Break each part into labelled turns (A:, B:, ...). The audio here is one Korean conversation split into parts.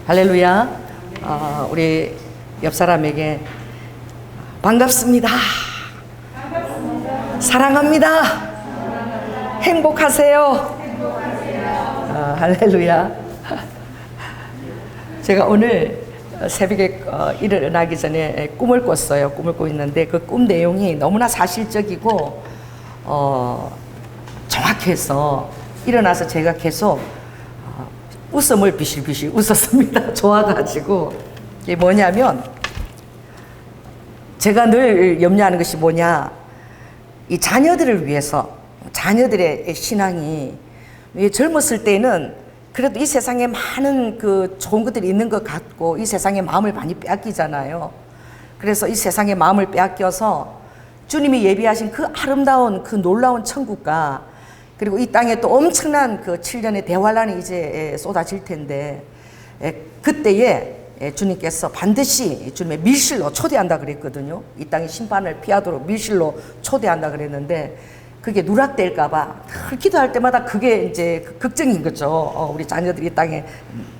A: 할렐루야. 우리 옆 사람에게 반갑습니다. 사랑합니다. 행복하세요. 할렐루야. 제가 오늘 새벽에 일어나기 전에 꿈을 꿨어요. 꿈을 꾸고 있는데 그 꿈 내용이 너무나 사실적이고 정확해서 일어나서 제가 계속 웃음을 비실비실 웃었습니다. 좋아가지고. 이게 뭐냐면 제가 늘 염려하는 것이 뭐냐, 이 자녀들을 위해서, 자녀들의 신앙이 젊었을 때는 그래도 이 세상에 많은 그 좋은 것들이 있는 것 같고 이 세상에 마음을 많이 빼앗기잖아요. 그래서 이 세상에 마음을 빼앗겨서 주님이 예비하신 그 아름다운 그 놀라운 천국과 그리고 이 땅에 또 엄청난 그 7년의 대환란이 이제 쏟아질 텐데 그때에 주님께서 반드시 주님의 밀실로 초대한다 그랬거든요. 이 땅의 심판을 피하도록 밀실로 초대한다 그랬는데 그게 누락될까봐 늘 기도할 때마다 그게 이제 걱정인 거죠. 우리 자녀들이 이 땅에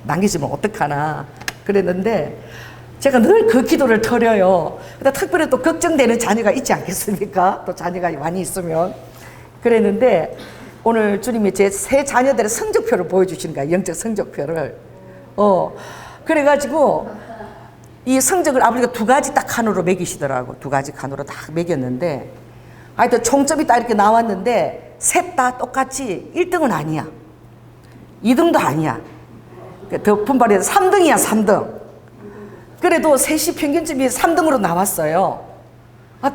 A: 남기지면 어떡하나 그랬는데 제가 늘 그 기도를 털어요. 근데 특별히 또 걱정되는 자녀가 있지 않겠습니까? 또 자녀가 많이 있으면. 그랬는데 오늘 주님이 제 세 자녀들의 성적표를 보여주시는 거예요. 영적 성적표를. 그래가지고 이 성적을 아버지가 두 가지 딱 칸으로 매기시더라고. 두 가지 칸으로 딱 매겼는데 하여튼 총점이 딱 이렇게 나왔는데 셋 다 똑같이 1등은 아니야. 2등도 아니야. 더 분발해서 3등이야, 3등. 그래도 셋이 평균점이 3등으로 나왔어요.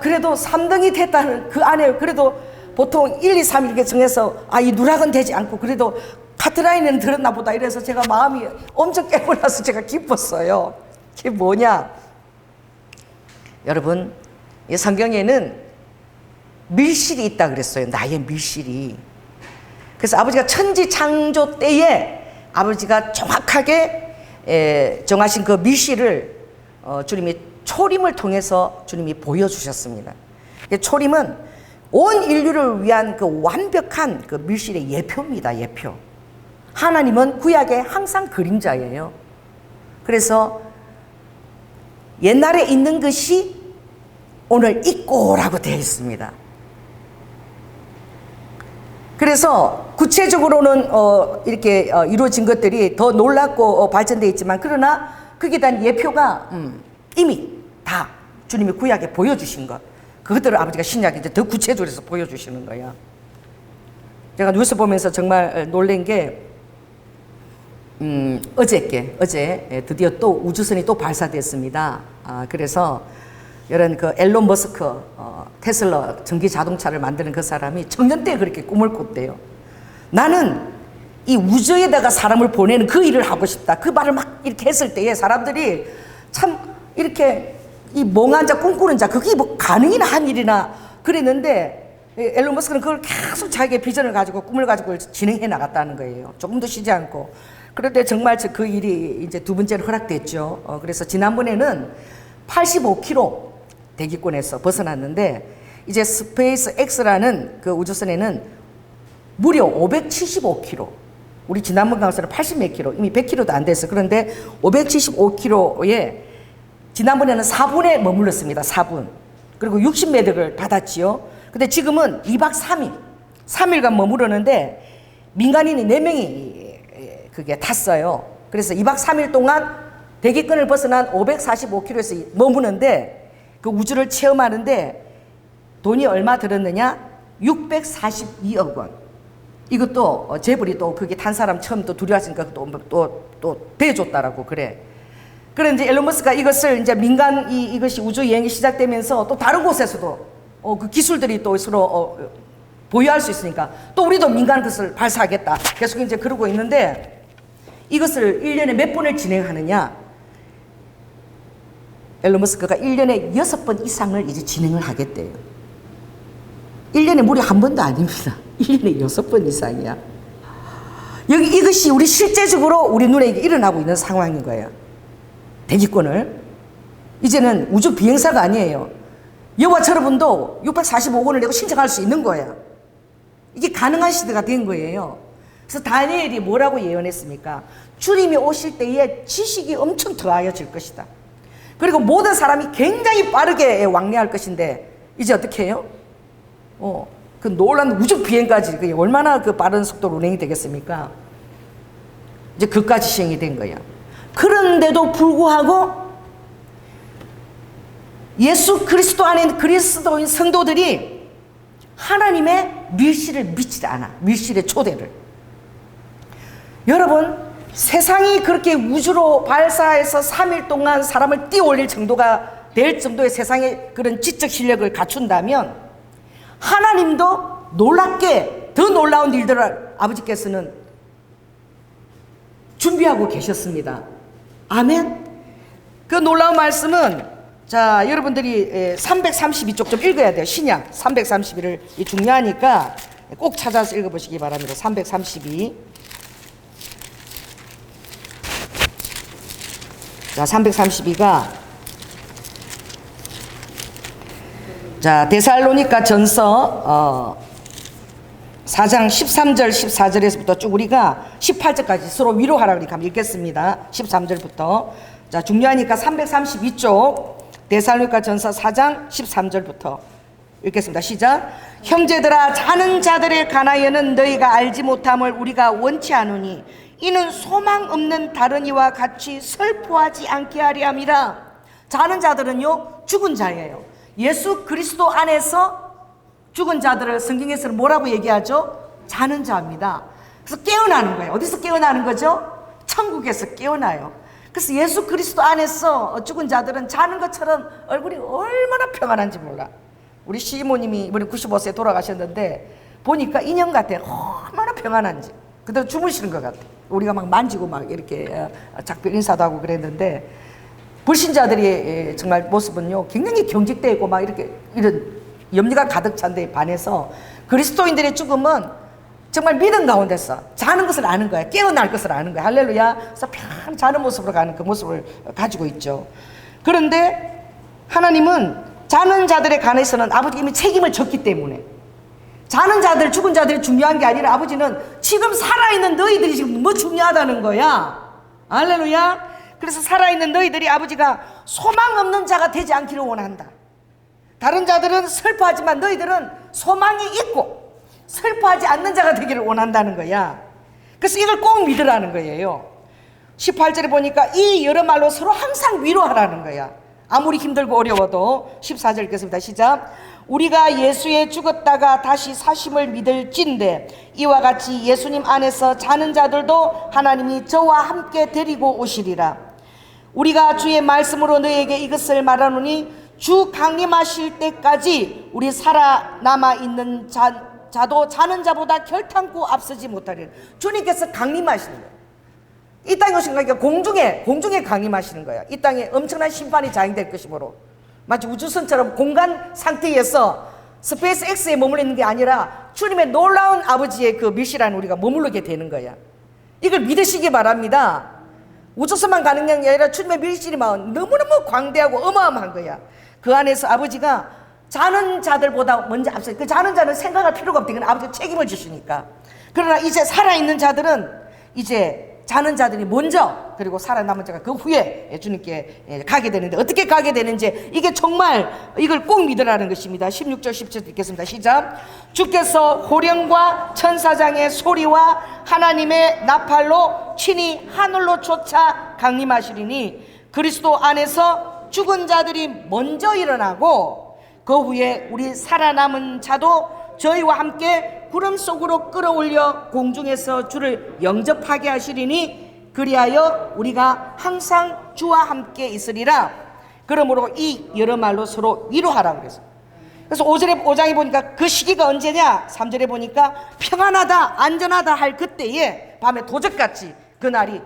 A: 그래도 3등이 됐다는 그 안에 그래도 보통 1, 2, 3 이렇게 정해서 이 누락은 되지 않고 그래도 카트라인은 들었나 보다 이래서 제가 마음이 엄청 깨고 나서 제가 기뻤어요. 그게 뭐냐? 여러분, 이 성경에는 밀실이 있다 그랬어요. 나의 밀실이. 그래서 아버지가 천지 창조 때에 아버지가 정확하게 정하신 그 밀실을 주님이 초림을 통해서 주님이 보여주셨습니다. 초림은 온 인류를 위한 그 완벽한 그 밀실의 예표입니다. 예표. 하나님은 구약의 항상 그림자예요. 그래서 옛날에 있는 것이 오늘 있고라고 되어 있습니다. 그래서 구체적으로는 이렇게 이루어진 것들이 더 놀랍고 발전되어 있지만 그러나 거기에 대한 예표가 이미 다 주님이 구약에 보여주신 것, 그것들을 아버지가 신약에 이제 더 구체적으로 해서 보여주시는 거야. 제가 뉴스 보면서 정말 놀란 게 어제 드디어 또 우주선이 또 발사됐습니다. 그래서 이런 그 앨런 머스크 테슬라 전기 자동차를 만드는 그 사람이 청년 때 그렇게 꿈을 꿨대요. 나는 이 우주에다가 사람을 보내는 그 일을 하고 싶다. 그 말을 막 이렇게 했을 때에 사람들이 참 이렇게 이 멍한 자 꿈꾸는 자 그게 뭐 가능이나 한 일이나 그랬는데 앨런 머스크는 그걸 계속 자기의 비전을 가지고 꿈을 가지고 진행해 나갔다는 거예요. 조금도 쉬지 않고. 그런데 정말 그 일이 이제 두 번째로 허락됐죠. 그래서 지난번에는 85km 대기권에서 벗어났는데 이제 스페이스 X라는 그 우주선에는 무려 575km. 우리 지난번 강사는 80몇 킬로, 이미 100km도 안 됐어요. 그런데 575km에 지난번에는 4분에 머물렀습니다. 4분. 그리고 60매덕을 받았지요. 근데 지금은 2박 3일, 3일간 머무르는데 민간인이 4명이 그게 탔어요. 그래서 2박 3일 동안 대기권을 벗어난 545km에서 머무는데 그 우주를 체험하는데 돈이 얼마 들었느냐? 642억 원. 이것도 재벌이 또 그게 탄 사람 처음 또 두려웠으니까 또 대줬다라고 그래. 그런데 앨런 머스크가 이것을 이제 민간 이것이 우주 여행이 시작되면서 또 다른 곳에서도 그 기술들이 또 서로 보유할 수 있으니까 또 우리도 민간 것을 발사하겠다. 계속 이제 그러고 있는데 이것을 1년에 몇 번을 진행하느냐? 앨런 머스크가 1년에 6번 이상을 이제 진행을 하겠대요. 1년에 무려 한 번도 아닙니다. 1년에 6번 이상이야. 여기 이것이 우리 실제적으로 우리 눈에 일어나고 있는 상황인 거예요. 대기권을. 이제는 우주 비행사가 아니에요. 여와 여러분도 645원을 내고 신청할 수 있는 거예요. 이게 가능한 시대가 된 거예요. 그래서 다니엘이 뭐라고 예언했습니까? 주님이 오실 때에 지식이 엄청 더하여질 것이다. 그리고 모든 사람이 굉장히 빠르게 왕래할 것인데 이제 어떻게 해요? 그 놀라운 우주 비행까지 그게 얼마나 그 빠른 속도로 운행이 되겠습니까? 이제 그까지 시행이 된 거야. 그런데도 불구하고 예수 그리스도 안에 있는 그리스도인 성도들이 하나님의 밀실을 믿지 않아. 밀실의 초대를. 여러분, 세상이 그렇게 우주로 발사해서 3일 동안 사람을 띄워올릴 정도가 될 정도의 세상의 그런 지적 실력을 갖춘다면 하나님도 놀랍게 더 놀라운 일들을 아버지께서는 준비하고 계셨습니다. 아멘. 그 놀라운 말씀은 자, 여러분들이 332쪽 좀 읽어야 돼요. 신약 332를 중요하니까 꼭 찾아서 읽어보시기 바랍니다. 332. 자, 332가 자, 데살로니가 전서 4장 13절 14절에서부터 쭉 우리가 18절까지 서로 위로하라 그러니까 한번 읽겠습니다. 13절부터. 자, 중요하니까 332쪽 데살로니가 전서 4장 13절부터 읽겠습니다. 시작. 형제들아, 자는 자들에 관하여는 너희가 알지 못함을 우리가 원치 않으니 이는 소망 없는 다른 이와 같이 슬퍼하지 않게 하려 함이라. 자는 자들은요, 죽은 자예요. 예수 그리스도 안에서 죽은 자들을 성경에서는 뭐라고 얘기하죠? 자는 자입니다. 그래서 깨어나는 거예요. 어디서 깨어나는 거죠? 천국에서 깨어나요. 그래서 예수 그리스도 안에서 죽은 자들은 자는 것처럼 얼굴이 얼마나 평안한지 몰라. 우리 시모님이 이번에 95세에 돌아가셨는데 보니까 인형 같아. 얼마나 평안한지. 그대로 주무시는 것 같아. 우리가 막 만지고 막 이렇게 작별 인사도 하고 그랬는데 불신자들이 정말 모습은요 굉장히 경직되고 막 이렇게 이런 염려가 가득 찬 데 반해서 그리스도인들의 죽음은 정말 믿음 가운데서 자는 것을 아는 거야. 깨어날 것을 아는 거야. 할렐루야. 그래서 편히 자는 모습으로 가는 그 모습을 가지고 있죠. 그런데 하나님은 자는 자들에 관해서는 아버지 이미 책임을 졌기 때문에 자는 자들, 죽은 자들이 중요한 게 아니라 아버지는 지금 살아있는 너희들이 지금 뭐 중요하다는 거야. 할렐루야. 그래서 살아있는 너희들이 아버지가 소망 없는 자가 되지 않기를 원한다. 다른 자들은 슬퍼하지만 너희들은 소망이 있고 슬퍼하지 않는 자가 되기를 원한다는 거야. 그래서 이걸 꼭 믿으라는 거예요. 18절에 보니까 이 여러 말로 서로 항상 위로하라는 거야. 아무리 힘들고 어려워도. 14절 읽겠습니다. 시작. 우리가 예수에 죽었다가 다시 사심을 믿을진대 이와 같이 예수님 안에서 자는 자들도 하나님이 저와 함께 데리고 오시리라. 우리가 주의 말씀으로 너희에게 이것을 말하노니 주 강림하실 때까지 우리 살아남아 있는 자도 자는 자보다 결탄코 앞서지 못하리라. 주님께서 강림하시는 거예요. 이 땅에 오신 거니까 공중에 강림하시는 거예요. 이 땅에 엄청난 심판이 자행될 것이므로 마치 우주선처럼 공간 상태에서 스페이스 X에 머물러 있는 게 아니라 주님의 놀라운 아버지의 그 밀실안에 우리가 머무르게 되는 거야. 이걸 믿으시기 바랍니다. 우주선만 가는 게 아니라 주님의 밀실이 너무너무 광대하고 어마어마한 거야. 그 안에서 아버지가 자는 자들보다 먼저 앞서. 그 자는 자는 생각할 필요가 없대. 그건 아버지가 책임을 주시니까. 그러나 이제 살아있는 자들은 이제 자는 자들이 먼저 그리고 살아남은 자가 그 후에 주님께 가게 되는데 어떻게 가게 되는지 이게 정말 이걸 꼭 믿으라는 것입니다. 16절 17절 읽겠습니다. 시작. 주께서 호령과 천사장의 소리와 하나님의 나팔로 친히 하늘로 쫓아 강림하시리니 그리스도 안에서 죽은 자들이 먼저 일어나고 그 후에 우리 살아남은 자도 저희와 함께 구름 속으로 끌어올려 공중에서 주를 영접하게 하시리니 그리하여 우리가 항상 주와 함께 있으리라. 그러므로 이 여러 말로 서로 위로하라 그래서. 그래서 5장에 보니까 그 시기가 언제냐? 3절에 보니까 평안하다 안전하다 할 그때에 밤에 도적같이 그날이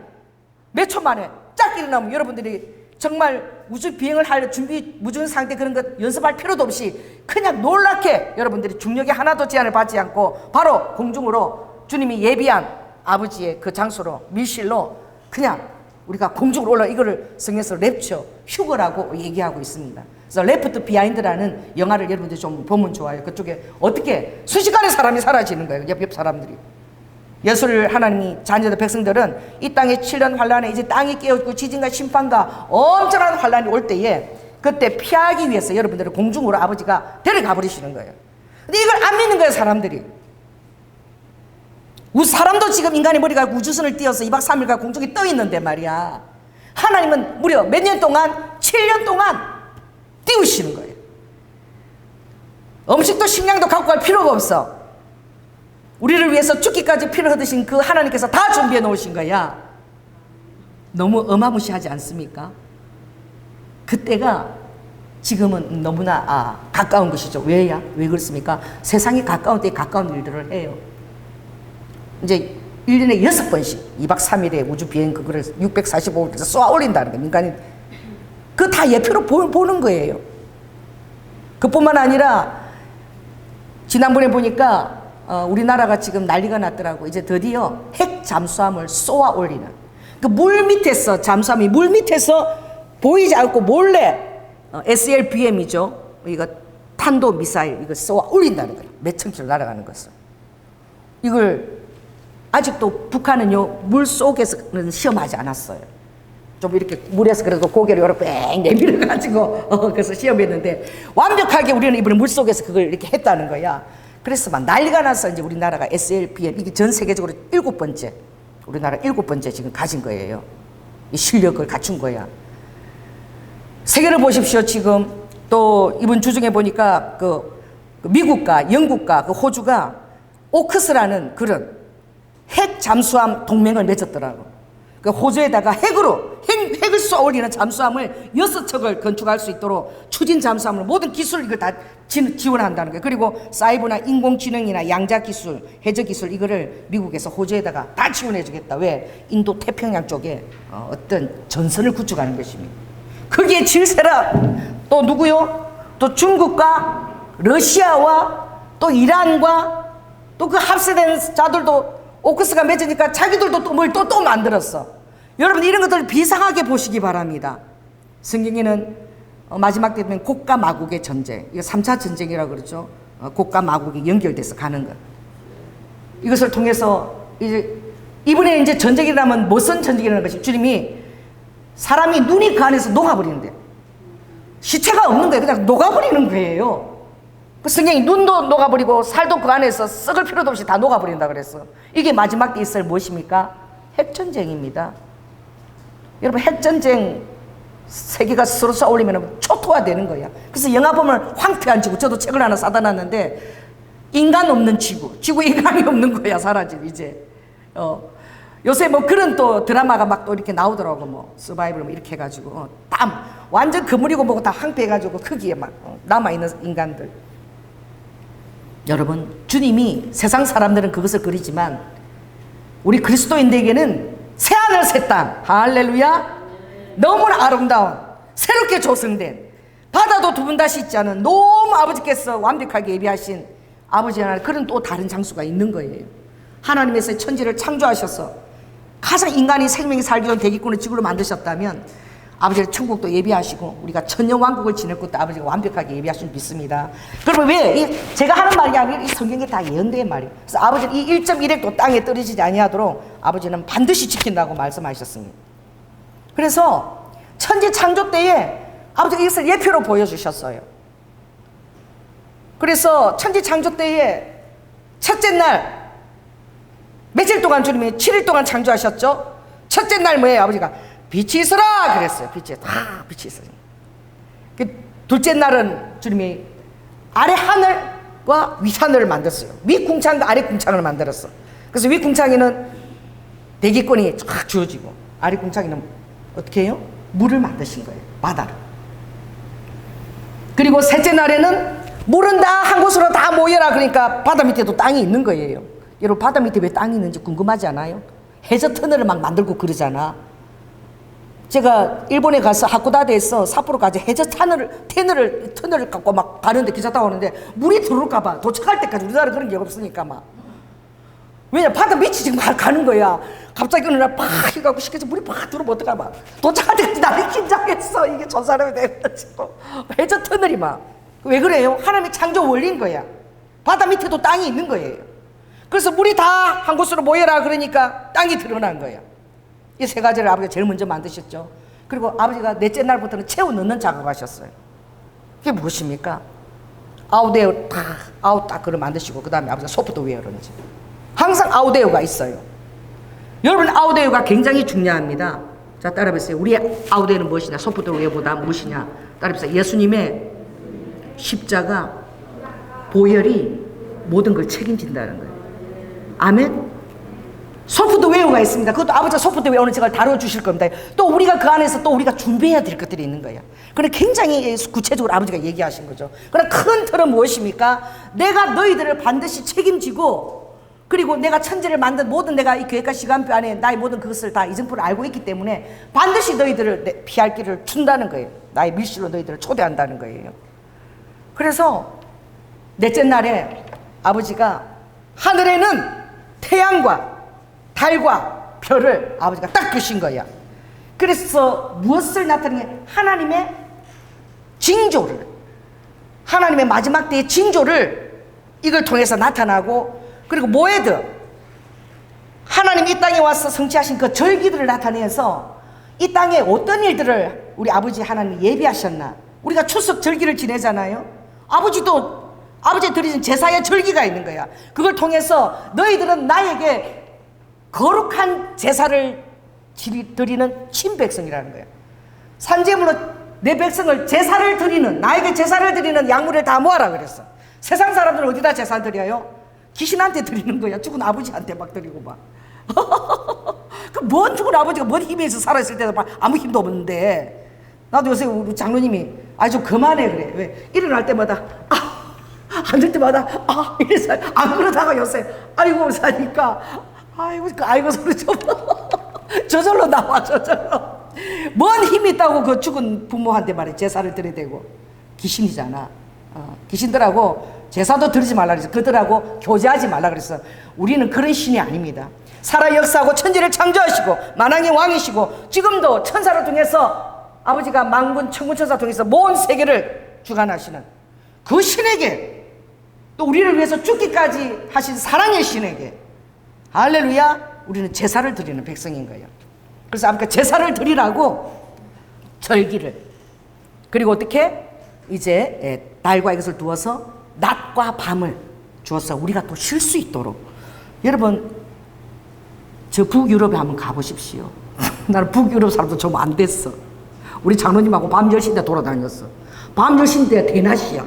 A: 몇 초 만에 짝 일어나면 여러분들이 정말 우주 비행을 할 준비 무준 상태 그런 것 연습할 필요도 없이 그냥 놀랍게 여러분들이 중력에 하나도 제한을 받지 않고 바로 공중으로 주님이 예비한 아버지의 그 장소로 밀실로 그냥 우리가 공중으로 올라 이거를 성경에서 랩처 휴거라고 얘기하고 있습니다. 그래서 레프트 비하인드라는 영화를 여러분들이 좀 보면 좋아요. 그쪽에 어떻게 순식간에 사람이 사라지는 거예요. 옆 사람들이 예수를 하나님이 자녀들 백성들은 이 땅에 7년 환란에 이제 땅이 깨어지고 지진과 심판과 엄청난 환란이 올 때에 그때 피하기 위해서 여러분들을 공중으로 아버지가 데려가 버리시는 거예요. 근데 이걸 안 믿는 거예요, 사람들이. 사람도 지금 인간의 머리가 우주선을 띄어서 2박 3일간 공중에 떠 있는데 말이야. 하나님은 무려 몇 년 동안? 7년 동안 띄우시는 거예요. 음식도 식량도 갖고 갈 필요가 없어. 우리를 위해서 죽기까지 피를 흘리신 그 하나님께서 다 준비해 놓으신 거야. 너무 어마무시하지 않습니까? 그때가 지금은 너무나 가까운 것이죠. 왜야? 왜 그렇습니까? 세상이 가까운 때에 가까운 일들을 해요. 이제 1년에 6번씩 2박 3일에 우주 비행 그거를 645일에서 쏘아 올린다는 거예요. 인간이 그거 다 예표로 보는 거예요. 그뿐만 아니라 지난번에 보니까 우리나라가 지금 난리가 났더라고. 이제 드디어 핵 잠수함을 쏘아 올리는, 그 물 밑에서 잠수함이 물 밑에서 보이지 않고 몰래 SLBM이죠. 이거 탄도 미사일 이거 쏘아 올린다는 거예요. 몇천 킬로 날아가는 것을. 이걸 아직도 북한은요 물 속에서는 시험하지 않았어요. 좀 이렇게 물에서 그래도 고개를 이렇게 뺑 내밀어 가지고 그래서 시험했는데 완벽하게 우리는 이번에 물 속에서 그걸 이렇게 했다는 거야. 그래서 막 난리가 나서 이제 우리나라가 SLBM 이게 전 세계적으로 7번째, 우리나라 7번째 지금 가진 거예요. 이 실력을 갖춘 거야. 세계를 보십시오. 지금 또 이번 주중에 보니까 그 미국과 영국과 그 호주가 오크스라는 그런 핵 잠수함 동맹을 맺었더라고. 그 호주에다가 핵을 쏘아 올리는 잠수함을 6척을 건축할 수 있도록 추진 잠수함을 모든 기술 이걸 다 지원한다는 거예요. 그리고 사이버나 인공지능이나 양자 기술, 해저 기술 이거를 미국에서 호주에다가 다 지원해 주겠다. 왜? 인도 태평양 쪽에 어떤 전선을 구축하는 것입니다. 거기에 질세라 또 누구요? 또 중국과 러시아와 또 이란과 또 그 합세된 자들도 오크스가 맺으니까 자기들도 또 뭘 또 만들었어. 여러분 이런 것들을 비상하게 보시기 바랍니다. 성경에는 마지막 때 되면 곡과 마곡의 전쟁, 이거 3차 전쟁이라고 그러죠. 곡과 마곡이 연결돼서 가는 것. 이것을 통해서 이제 이번에 이제 전쟁이라면 무슨 전쟁이라는 것이 주님이 사람이 눈이 그 안에서 녹아버리는데 시체가 없는 거예요. 그냥 녹아버리는 거예요. 그 성경이 눈도 녹아버리고 살도 그 안에서 썩을 필요도 없이 다 녹아버린다 그랬어. 이게 마지막 때 있을 무엇입니까? 핵전쟁입니다. 여러분 핵전쟁 세계가 서로 싸우려면 초토화되는 거야. 그래서 영화 보면 황폐한 지구, 저도 책을 하나 사다 놨는데 인간 없는 지구, 지구 인간이 없는 거야. 사라질 이제. 요새 뭐 그런 또 드라마가 막 또 이렇게 나오더라고. 뭐 서바이벌 뭐 이렇게 해가지고 땀 완전 그물이고 뭐고 다 황폐해가지고 거기에 막 남아있는 인간들. 여러분 주님이 세상 사람들은 그것을 그리지만 우리 그리스도인들에게는 새하늘 새 땅, 할렐루야, 너무나 아름다운 새롭게 조성된 바다도 두 번 다시 있지 않은 너무 아버지께서 완벽하게 예비하신 아버지 하나님 그런 또 다른 장소가 있는 거예요. 하나님께서 천지를 창조하셔서 가장 인간이 생명이 살기 좋은 대기권을 지구로 만드셨다면 아버지는 천국도 예비하시고 우리가 천년왕국을 지낼 것도 아버지가 완벽하게 예비하신 믿습니다. 그러면 왜 제가 하는 말이 아니라 이 성경에 다 예언된 말이에요. 그래서 아버지는 이 1.1핵도 땅에 떨어지지 아니하도록 아버지는 반드시 지킨다고 말씀하셨습니다. 그래서 천지 창조 때에 아버지가 이것을 예표로 보여주셨어요. 그래서 천지 창조 때에 첫째 날 며칠 동안 주님이 7일 동안 창조하셨죠. 첫째 날 뭐예요? 아버지가 빛이 있어라 그랬어요. 빛이 있어요. 둘째 날은 주님이 아래 하늘과 위 하늘을 만들었어요. 위 궁창과 아래 궁창을 만들었어. 그래서 위 궁창에는 대기권이 쫙 주어지고 아래 궁창에는 어떻게 해요? 물을 만드신 거예요. 바다를. 그리고 셋째 날에는 물은 다 한 곳으로 다 모여라. 그러니까 바다 밑에도 땅이 있는 거예요. 여러분 바다 밑에 왜 땅이 있는지 궁금하지 않아요? 해저 터널을 막 만들고 그러잖아. 제가 일본에 가서 하코다데에서 삿포로까지 해저 터널을 갖고 막 가는데 기차 타고 오는데 물이 들어올까봐 도착할 때까지 우리나라 그런 게 없으니까 막. 왜냐 바다 밑이 지금 가는 거야. 갑자기 어느 날 팍 해가지고 시켜서 물이 팍 들어오면 어떡하마. 도착할 때까지 나를 긴장했어. 이게 저 사람이 돼가지고 해저 터널이 막. 왜 그래요? 하나님의 창조 원리인 거야. 바다 밑에도 땅이 있는 거예요. 그래서 물이 다 한 곳으로 모여라 그러니까 땅이 드러난 거예요. 이 세 가지를 아버지가 제일 먼저 만드셨죠. 그리고 아버지가 넷째 날부터는 채워 넣는 작업을 하셨어요. 그게 무엇입니까? 아우데오 딱 아우 딱 그걸 만드시고 그 다음에 아버지가 소프트웨어를 이제 항상 아우데오가 있어요. 여러분 아우데오가 굉장히 중요합니다. 자 따라해보세요. 우리의 아우데오는 무엇이냐? 소프트웨어보다 무엇이냐? 따라해보세요. 예수님의 십자가 보혈이 모든 걸 책임진다는 거예요. 아멘. 소프트웨어가 있습니다. 그것도 아버지가 소프트웨어 오늘 제가 다뤄주실 겁니다. 또 우리가 그 안에서 또 우리가 준비해야 될 것들이 있는 거예요. 그런데 굉장히 구체적으로 아버지가 얘기하신 거죠. 그러나 큰 틀은 무엇입니까? 내가 너희들을 반드시 책임지고 그리고 내가 천지를 만든 모든 내가 이 계획과 시간표 안에 나의 모든 그것을 다 이정표를 알고 있기 때문에 반드시 너희들을 피할 길을 준다는 거예요. 나의 밀실로 너희들을 초대한다는 거예요. 그래서 넷째 날에 아버지가 하늘에는 태양과 달과 별을 아버지가 딱 끄신 거야. 그래서 무엇을 나타내냐? 하나님의 징조를, 하나님의 마지막 때의 징조를 이걸 통해서 나타나고, 그리고 모에드, 하나님이 이 땅에 와서 성취하신 그 절기들을 나타내서 이 땅에 어떤 일들을 우리 아버지 하나님이 예비하셨나. 우리가 추석 절기를 지내잖아요. 아버지도 아버지 드리신 제사의 절기가 있는 거야. 그걸 통해서 너희들은 나에게 거룩한 제사를 드리는 친백성이라는 거야. 산제물로 내 백성을 제사를 드리는, 나에게 제사를 드리는 약물을 다 모아라 그랬어. 세상 사람들은 어디다 제사 드려요? 귀신한테 드리는 거야. 죽은 아버지한테 막 드리고 막. 그 뭔 죽은 아버지가 뭔 힘이 있어. 살아있을 때도 아무 힘도 없는데. 나도 요새 우리 장로님이 좀 그만해 그래. 왜? 일어날 때마다 앉을 때마다 이래서 안 그러다가 요새 아이고 사니까 아이고 소리 좀 저절로 나와. 저절로 뭔 힘이 있다고 그 죽은 부모한테 말해 제사를 드려야 되고. 귀신이잖아. 귀신들하고 제사도 드리지 말라 그랬어. 그들하고 교제하지 말라 그랬어. 우리는 그런 신이 아닙니다. 살아 역사하고 천지를 창조하시고 만왕의 왕이시고 지금도 천사를 통해서 아버지가 만군 천군 천사 통해서 모든 세계를 주관하시는 그 신에게, 또 우리를 위해서 죽기까지 하신 사랑의 신에게, 할렐루야, 우리는 제사를 드리는 백성인 거예요. 그래서 아버지가 제사를 드리라고 절기를, 그리고 어떻게 이제 달과 이것을 두어서 낮과 밤을 주어서 우리가 또 쉴 수 있도록. 여러분 저 북유럽에 한번 가보십시오. 나는 북유럽 사람도 좀 안 됐어. 우리 장로님하고 밤 10시인데 돌아다녔어. 밤 10시인데 대낮이야.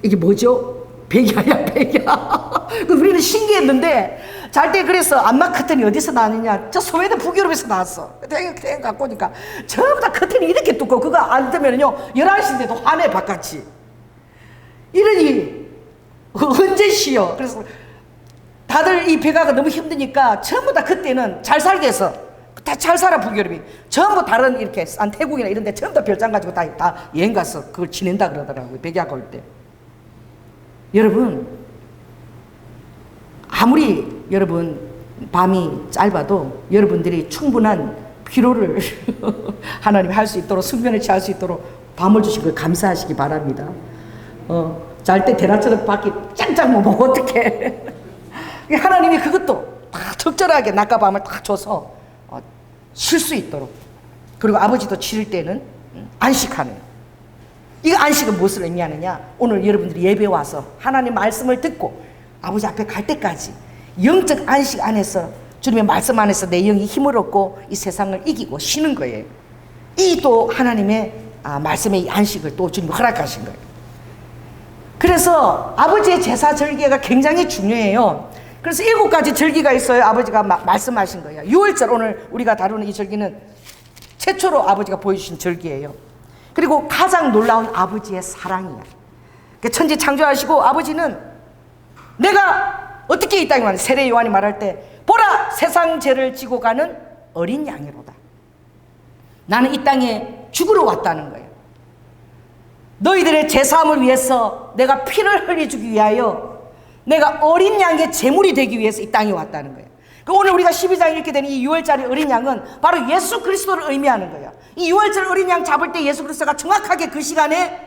A: 이게 뭐죠? 백야야 백야. 우리는 신기했는데 잘 때 그래서 안마 커튼이 어디서 나느냐? 저 소매대 북유럽에서 나왔어. 대강 갖고 오니까 전부 다 커튼이 이렇게 두꺼워. 그거 안 뜨면요 11시인데도 환해 바깥이. 이러니 언제 쉬어? 그래서 다들 이 배가가 너무 힘드니까 전부 다 그때는 잘 살게 해서 다 잘 살아. 북유럽이 전부 다른 이렇게 싼 태국이나 이런 데 전부 다 별장 가지고 다 여행 가서 그걸 지낸다 그러더라고요. 백야가 올 때. 여러분 아무리 여러분 밤이 짧아도 여러분들이 충분한 피로를 하나님이 할 수 있도록, 숙면을 취할 수 있도록 밤을 주신 걸 감사하시기 바랍니다. 잘 때 대낮처럼 밖에 짱짱 못 보면 어떡해. 하나님이 그것도 다 적절하게 낮과 밤을 다 줘서 쉴 수 있도록, 그리고 아버지도 치를 때는 안식하는. 이 안식은 무엇을 의미하느냐? 오늘 여러분들이 예배 와서 하나님 말씀을 듣고 아버지 앞에 갈 때까지 영적 안식 안에서, 주님의 말씀 안에서 내 영이 힘을 얻고 이 세상을 이기고 쉬는 거예요. 이 또 하나님의 말씀의 이 안식을 또 주님 허락하신 거예요. 그래서 아버지의 제사 절기가 굉장히 중요해요. 그래서 7가지 절기가 있어요. 아버지가 말씀하신 거예요. 6월절, 오늘 우리가 다루는 이 절기는 최초로 아버지가 보여주신 절기예요. 그리고 가장 놀라운 아버지의 사랑이야. 천지 창조하시고 아버지는 내가 어떻게 이 땅에 왔는지, 세례 요한이 말할 때 보라 세상 죄를 지고 가는 어린 양이로다. 나는 이 땅에 죽으러 왔다는 거예요. 너희들의 죄사함을 위해서 내가 피를 흘려주기 위하여 내가 어린 양의 제물이 되기 위해서 이 땅에 왔다는 거예요. 오늘 우리가 12장에 이렇게 되는 이 6월짜리 어린 양은 바로 예수 그리스도를 의미하는 거예요. 이 6월절 어린 양 잡을 때 예수 그리스도가 정확하게 그 시간에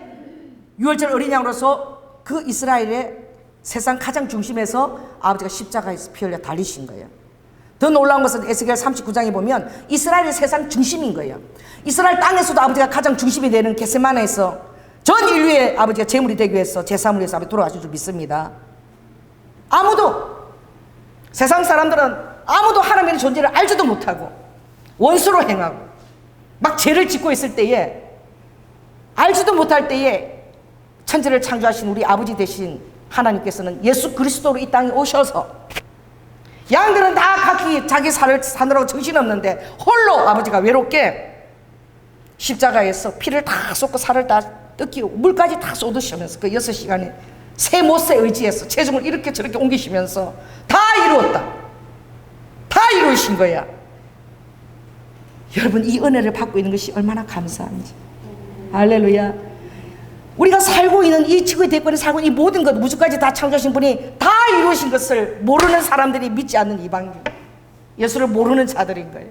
A: 6월절 어린 양으로서 그 이스라엘의 세상 가장 중심에서 아버지가 십자가에서 피 흘려 달리신 거예요. 더 놀라운 것은 에스겔 39장에 보면 이스라엘이 세상 중심인 거예요. 이스라엘 땅에서도 아버지가 가장 중심이 되는 겟세마네에서 전 인류의 아버지가 제물이 되기 위해서 제사물을 위해서 아버지 돌아가신 줄 믿습니다. 아무도, 세상 사람들은 아무도 하나님의 존재를 알지도 못하고 원수로 행하고 막 죄를 짓고 있을 때에, 알지도 못할 때에 천지를 창조하신 우리 아버지 되신 하나님께서는 예수 그리스도로 이 땅에 오셔서, 양들은 다 각기 자기 살을 사느라고 정신없는데 홀로 아버지가 외롭게 십자가에서 피를 다 쏟고 살을 다 뜯기고 물까지 다 쏟으시면서 그 6시간에 새 못에 의지해서 체중을 이렇게 저렇게 옮기시면서 다 이루었다, 다 이루신 거야. 여러분, 이 은혜를 받고 있는 것이 얼마나 감사한지. 할렐루야. 우리가 살고 있는 이 지구의 대권에 살고 있는 이 모든 것, 우주까지 다 창조하신 분이 다 이루신 것을 모르는 사람들이, 믿지 않는 이방인, 예수를 모르는 자들인 거예요.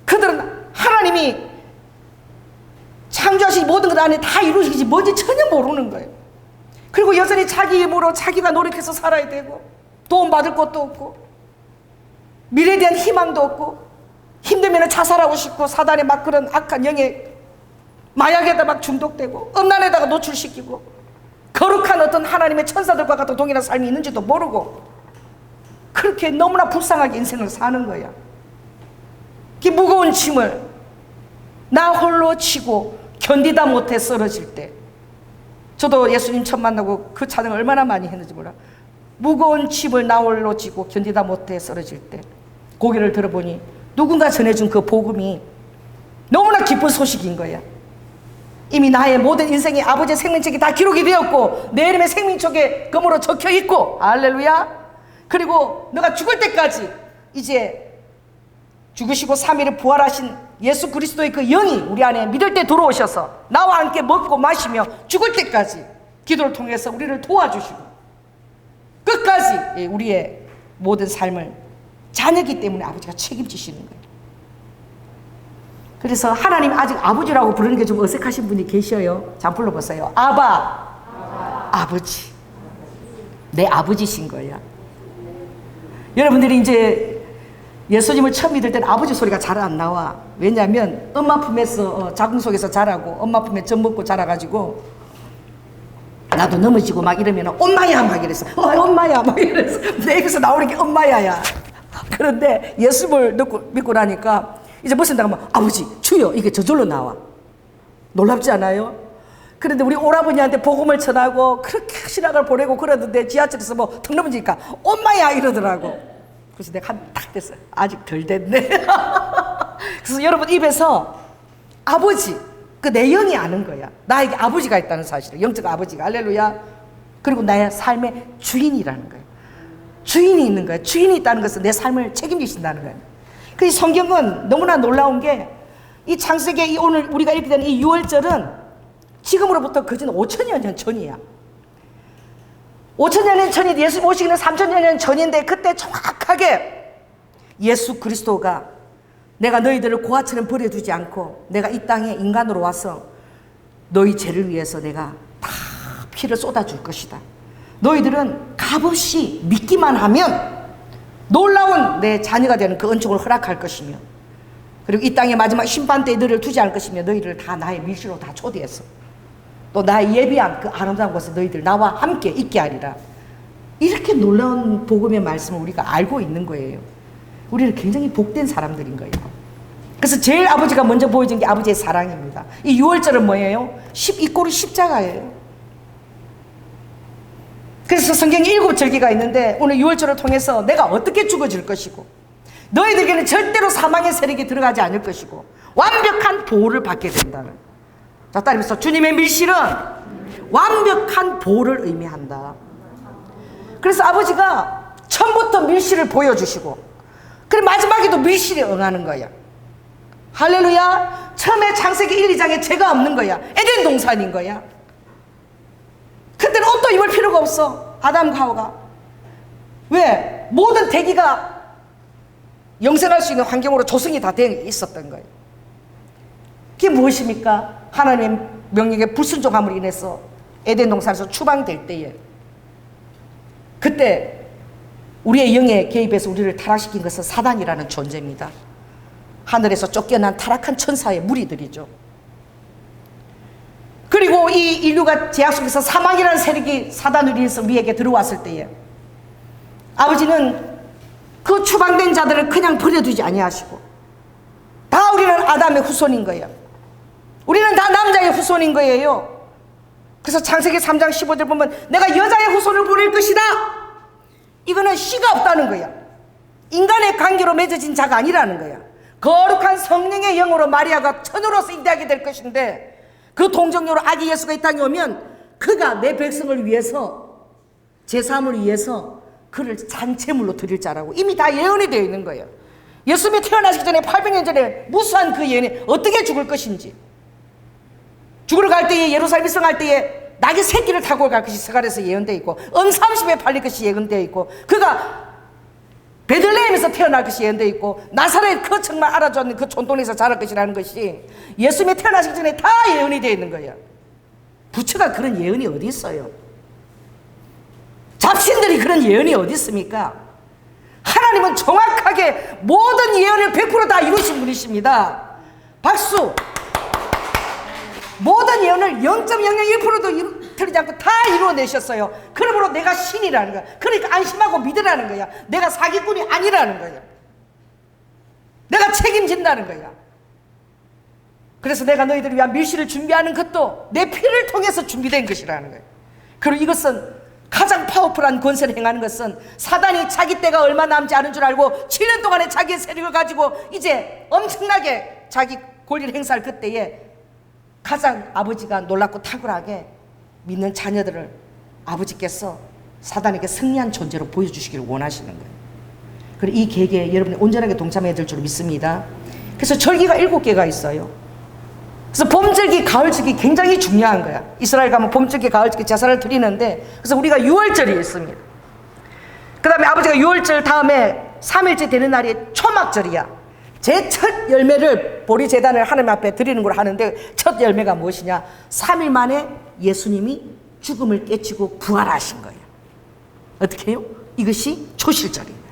A: 그들은 하나님이 창조하신 모든 것 안에 다 이루시지 뭔지 전혀 모르는 거예요. 그리고 여전히 자기 힘으로 자기가 노력해서 살아야 되고, 도움 받을 것도 없고, 미래에 대한 희망도 없고, 힘들면 자살하고 싶고, 사단의 막 그런 악한 영에, 마약에다 막 중독되고, 음란에다가 노출시키고, 거룩한 어떤 하나님의 천사들과 같은 동일한 삶이 있는지도 모르고, 그렇게 너무나 불쌍하게 인생을 사는 거야. 그 무거운 짐을 나 홀로 지고 견디다 못해 쓰러질 때, 저도 예수님 처음 만나고 그 찬양을 얼마나 많이 했는지 몰라. 무거운 짐을 나 홀로 지고 견디다 못해 쓰러질 때 고개를 들어보니 누군가 전해준 그 복음이 너무나 기쁜 소식인 거야. 이미 나의 모든 인생이 아버지의 생명책이 다 기록이 되었고, 내 이름의 생명책에 검으로 적혀 있고, 할렐루야. 그리고 너가 죽을 때까지 이제 죽으시고 3일에 부활하신 예수 그리스도의 그 영이 우리 안에 믿을 때 들어오셔서 나와 함께 먹고 마시며 죽을 때까지 기도를 통해서 우리를 도와주시고 끝까지 우리의 모든 삶을 자녀이기 때문에 아버지가 책임지시는 거예요. 그래서 하나님 아직 아버지라고 부르는 게 좀 어색하신 분이 계셔요. 자, 불러보세요. 아버지. 내 아버지신 거예요. 여러분들이 이제 예수님을 처음 믿을 때는 아버지 소리가 잘 안 나와. 왜냐하면 엄마 품에서 자궁 속에서 자라고 엄마 품에 젖 먹고 자라가지고 나도 넘어지고 막 이러면 엄마야 막 이랬어. 엄마야 막 이랬어. 내 입에서 나오는 게 엄마야야. 그런데 예수님을 믿고 나니까 이제 무슨 다 하면 아버지 주여 이게 저절로 나와. 놀랍지 않아요? 그런데 우리 오라버니한테 복음을 전하고 그렇게 신학을 보내고 그러는데 지하철에서 뭐 턱 넘어지니까 엄마야 이러더라고. 그래서 내가 한 딱 됐어요. 아직 덜 됐네. 그래서 여러분 입에서 아버지, 그 내 영이 아는 거야. 나에게 아버지가 있다는 사실을, 영적 아버지가. 할렐루야. 그리고 나의 삶의 주인이라는 거예요. 주인이 있는 거예요. 주인이 있다는 것은 내 삶을 책임지신다는 거예요. 그 성경은 너무나 놀라운 게, 이 창세기 오늘 우리가 읽게 되는 이 6월절은 지금으로부터 거진 5천여 년 전이야. 5천여 년 전이 예수님 오시기는 3천여 년 전인데, 그때 정확하게 예수 그리스도가 내가 너희들을 고아처럼 버려두지 않고 내가 이 땅에 인간으로 와서 너희 죄를 위해서 내가 다 피를 쏟아줄 것이다. 너희들은 값없이 믿기만 하면 놀라운 내 자녀가 되는 그 은총을 허락할 것이며, 그리고 이 땅의 마지막 심판대에 너희를 두지 않을 것이며, 너희를 다 나의 밀시로 다 초대했어. 또 나의 예비한 그 아름다운 곳에 너희들 나와 함께 있게 하리라. 이렇게 놀라운 복음의 말씀을 우리가 알고 있는 거예요. 우리는 굉장히 복된 사람들인 거예요. 그래서 제일 아버지가 먼저 보여준 게 아버지의 사랑입니다. 이 6월절은 뭐예요? 이 꼴이 십자가예요. 그래서 성경에 7절기가 있는데, 오늘 6월절을 통해서 내가 어떻게 죽어질 것이고, 너희들에게는 절대로 사망의 세력이 들어가지 않을 것이고, 완벽한 보호를 받게 된다는. 자, 따라해서 주님의 밀실은 완벽한 보호를 의미한다. 그래서 아버지가 처음부터 밀실을 보여주시고, 그리고 마지막에도 밀실에 응하는 거야. 할렐루야. 처음에 창세기 1, 2장에 죄가 없는 거야. 에덴 동산인 거야. 그때는 옷도 입을 필요가 없어. 아담과 하와가. 왜? 모든 대기가 영생할 수 있는 환경으로 조성이 다 되어 있었던 거예요. 그게 무엇입니까? 하나님의 명령에 불순종함으로 인해서 에덴 동산에서 추방될 때에 그때 우리의 영에 개입해서 우리를 타락시킨 것은 사단이라는 존재입니다. 하늘에서 쫓겨난 타락한 천사의 무리들이죠. 그리고 이 인류가 죄악 속에서 사망이라는 세력이 사단으로 인해서 우리에게 들어왔을 때에 아버지는 그 추방된 자들을 그냥 버려두지 아니하시고, 다 우리는 아담의 후손인 거예요. 우리는 다 남자의 후손인 거예요. 그래서 창세기 3장 15절 보면 내가 여자의 후손을 보낼 것이다. 이거는 씨가 없다는 거야. 인간의 관계로 맺어진 자가 아니라는 거야. 거룩한 성령의 영으로 마리아가 처녀로서 인대하게 될 것인데, 그 동정녀로 아기 예수가 이 땅에 오면 그가 내 백성을 위해서, 제사함을 위해서 그를 잔체물로 드릴 자라고 이미 다 예언이 되어 있는 거예요. 예수님이 태어나시기 전에 800년 전에 무수한 그 예언이 어떻게 죽을 것인지, 죽으러 갈 때에, 예루살렘 입성할 때에 낙의 새끼를 타고 갈 것이 스가랴에서 예언되어 있고, 30에 팔릴 것이 예언되어 있고, 그가 베들레헴에서 태어날 것이 예언되어 있고, 나사렛 그 정말 알아주는 그 촌동네에서 자랄 것이라는 것이 예수님이 태어나시기 전에 다 예언이 되어 있는 거예요. 부처가 그런 예언이 어디 있어요? 잡신들이 그런 예언이 어디 있습니까? 하나님은 정확하게 모든 예언을 100% 다 이루신 분이십니다. 박수! 모든 예언을 0.001%도 틀리지 않고 다 이루어내셨어요. 그러므로 내가 신이라는 거야. 그러니까 안심하고 믿으라는 거야. 내가 사기꾼이 아니라는 거야. 내가 책임진다는 거야. 그래서 내가 너희들을 위한 밀실을 준비하는 것도 내 피를 통해서 준비된 것이라는 거예요. 그리고 이것은 가장 파워풀한 권세를 행하는 것은, 사단이 자기 때가 얼마 남지 않은 줄 알고 7년 동안의 자기의 세력을 가지고 이제 엄청나게 자기 권리를 행사할 그때에 가장 아버지가 놀랍고 탁월하게 믿는 자녀들을 아버지께서 사단에게 승리한 존재로 보여주시기를 원하시는 거예요. 그리고 이 계획에 여러분이 온전하게 동참해야 될 줄 믿습니다. 그래서 절기가 7개가 있어요. 그래서 봄절기, 가을절기 굉장히 중요한 거야. 이스라엘 가면 봄절기, 가을절기 제사를 드리는데, 그래서 우리가 6월절이 있습니다. 그 다음에 아버지가 6월절 다음에 3일째 되는 날이 초막절이야. 제 첫 열매를 보리제단을 하나님 앞에 드리는 걸 하는데, 첫 열매가 무엇이냐? 3일 만에 예수님이 죽음을 깨치고 부활하신 거예요. 어떻게 해요? 이것이 초실절입니다.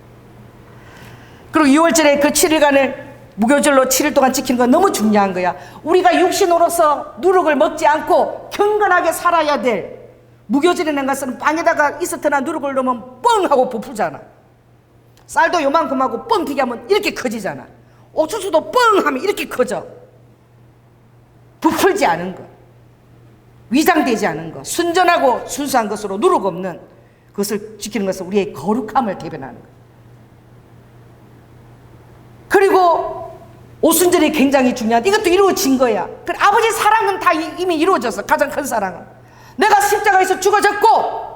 A: 그리고 6월절에 그 7일간을 무교절로 7일 동안 지키는 건 너무 중요한 거야. 우리가 육신으로서 누룩을 먹지 않고 경건하게 살아야 될, 무교절이라는 것은 빵에다가 이스트나 누룩을 넣으면 뻥 하고 부풀잖아. 쌀도 요만큼 하고 뻥 튀게 하면 이렇게 커지잖아. 옥수수도 뻥 하면 이렇게 커져. 부풀지 않은 것, 위장되지 않은 것, 순전하고 순수한 것으로 누룩 없는 그것을 지키는 것은 우리의 거룩함을 대변하는 것. 그리고 오순절이 굉장히 중요한데, 이것도 이루어진 거야. 그래, 아버지 사랑은 다 이미 이루어졌어. 가장 큰 사랑은 내가 십자가에서 죽어졌고,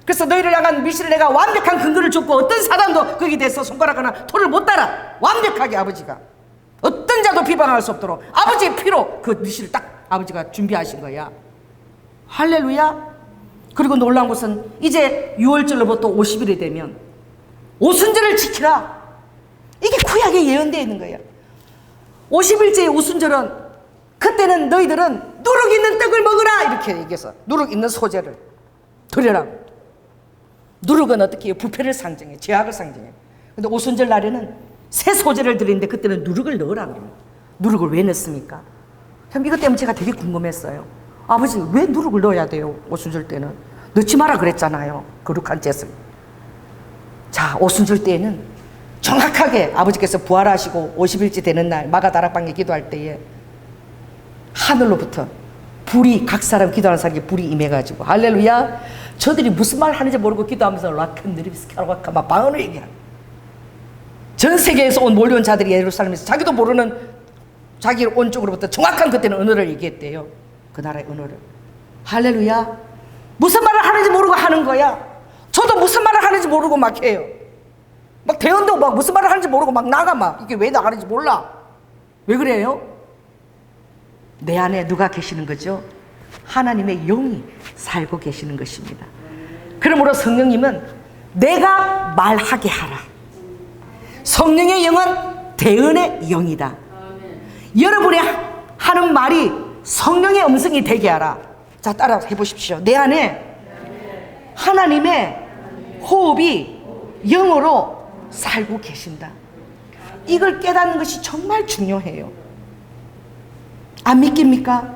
A: 그래서 너희를 향한 밀실을 내가 완벽한 근거를 줬고, 어떤 사단도 거기에 대해서 손가락 하나 토를 못 달아. 완벽하게 아버지가 어떤 자도 비방할 수 없도록 아버지의 피로 그 밀실을 딱 아버지가 준비하신 거야. 할렐루야. 그리고 놀라운 것은 이제 6월절로부터 50일이 되면 오순절을 지키라. 이게 구약에 예언되어 있는 거예요. 50일째의 오순절은, 그때는 너희들은 누룩 있는 떡을 먹으라 이렇게 얘기해서 누룩 있는 소재를 드려라. 누룩은 어떻게 해요? 부패를 상징해, 죄악을 상징해. 근데 오순절 날에는 새 소재를 드리는데 그때는 누룩을 넣으라 그래요. 누룩을 왜 넣습니까? 참 이것 때문에 제가 되게 궁금했어요. 아버지 왜 누룩을 넣어야 돼요? 오순절 때는 넣지 마라 그랬잖아요. 거룩한 젯을. 자, 오순절 때에는 정확하게 아버지께서 부활하시고 50일째 되는 날 마가다락방에 기도할 때에 하늘로부터 불이, 각 사람 기도하는 사람에게 불이 임해가지고, 할렐루야, 저들이 무슨 말 하는지 모르고 기도하면서 라켄드리비스카라와카 막 방언을 얘기하는, 전 세계에서 몰려온 자들이 예루살렘에서 자기도 모르는 자기 온 쪽으로부터 정확한 그때는 언어를 얘기했대요. 그 나라의 언어를. 할렐루야. 무슨 말을 하는지 모르고 하는 거야. 저도 무슨 말을 하는지 모르고 막 해요. 막 대원도 막 무슨 말을 하는지 모르고 막 나가. 막 이게 왜 나가는지 몰라. 왜 그래요? 내 안에 누가 계시는 거죠? 하나님의 영이 살고 계시는 것입니다. 그러므로 성령님은 내가 말하게 하라. 성령의 영은 대언의 영이다. 여러분이 하는 말이 성령의 음성이 되게 하라. 자, 따라 해보십시오. 내 안에 하나님의 호흡이 영으로 살고 계신다. 이걸 깨닫는 것이 정말 중요해요. 안 믿깁니까?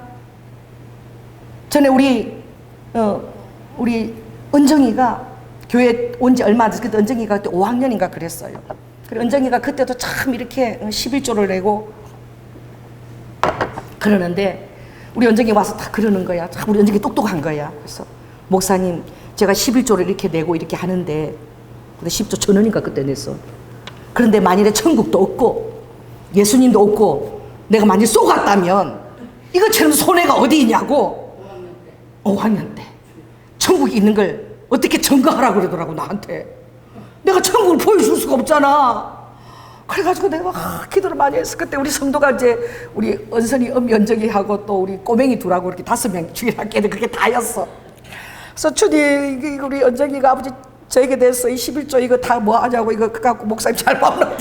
A: 전에 우리 은정이가 교회 온 지 얼마 안 돼서 그때 은정이가 그때 5학년인가 그랬어요. 그래 은정이가 그때도 참 이렇게 11조를 내고 그러는데 우리 은정이 와서 다 그러는 거야. 참 우리 은정이 똑똑한 거야. 그래서 목사님 제가 11조를 이렇게 내고 이렇게 하는데 근데 10조 1,000원인가 그때 냈어. 그런데 만일에 천국도 없고 예수님도 없고 내가 만일 속았다면 이것처럼 손해가 어디 있냐고. 5학년 때 천국이 있는 걸 어떻게 증거하라고 그러더라고 나한테. 내가 천국을 보여줄 수가 없잖아. 그래가지고 내가 기도를 많이 했어. 그때 우리 성도가 이제 우리 은선이 연정이하고 또 우리 꼬맹이 둘하고 이렇게 5명 주일학교에 그게 다였어. 그래서 주님 우리 은정이가 아버지 저에게 대해서 이 11조 이거 다 뭐 하냐고 이거 갖고 목사님 잘 봐라.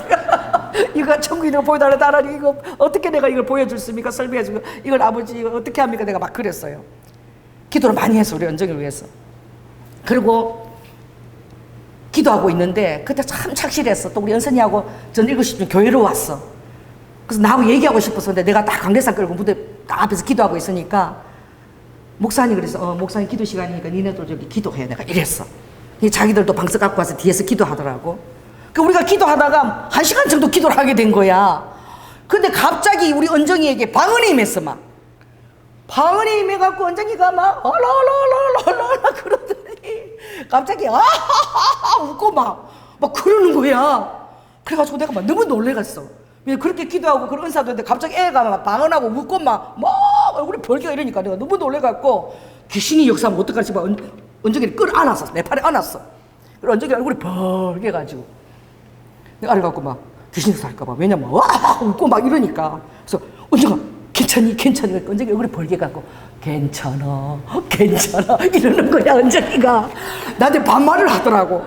A: 이거 천국인을 보여달라 달라니 이거 어떻게 내가 이걸 보여줬습니까? 설명해주고 이걸 아버지 이거 어떻게 합니까? 내가 막 그랬어요. 기도를 많이 했어 우리 은정이를 위해서. 그리고 기도하고 있는데 그때 참 착실했어. 또 우리 은선이하고 전 7시쯤 교회로 왔어. 그래서 나하고 얘기하고 싶었는데 내가 딱 강대상 끌고 무대 딱 앞에서 기도하고 있으니까 목사님 그래서 목사님 기도 시간이니까 니네도 저기 기도해. 내가 이랬어. 자기들도 방석 갖고 와서 뒤에서 기도하더라고. 그 우리가 기도하다가 1시간 정도 기도를 하게 된 거야. 근데 갑자기 우리 은정이에게 방언이 임했어. 막 방언이 임해갖고 은정이가 막 얼얼얼얼얼얼 그러더니 갑자기 아하하하 웃고 막 그러는 거야. 그래가지고 내가 막 너무 놀래갔어. 왜 그렇게 기도하고 그런 은사도 했는데 갑자기 애가 막 방언하고 웃고 막 얼굴이 벌개가 이러니까 내가 너무 놀래갖고 귀신이 역사하면 어떡하지 막 은정이를 끌어안았어. 내 팔에 안았어. 그리고 은정이 얼굴이 벌개가지고 내가 알아갖고 막 귀신 살까봐. 왜냐면 와 웃고 막 이러니까. 그래서 은정아 괜찮니? 은정이 얼굴이 벌개갖고 괜찮아 이러는 거야. 은정이가 나한테 반말을 하더라고.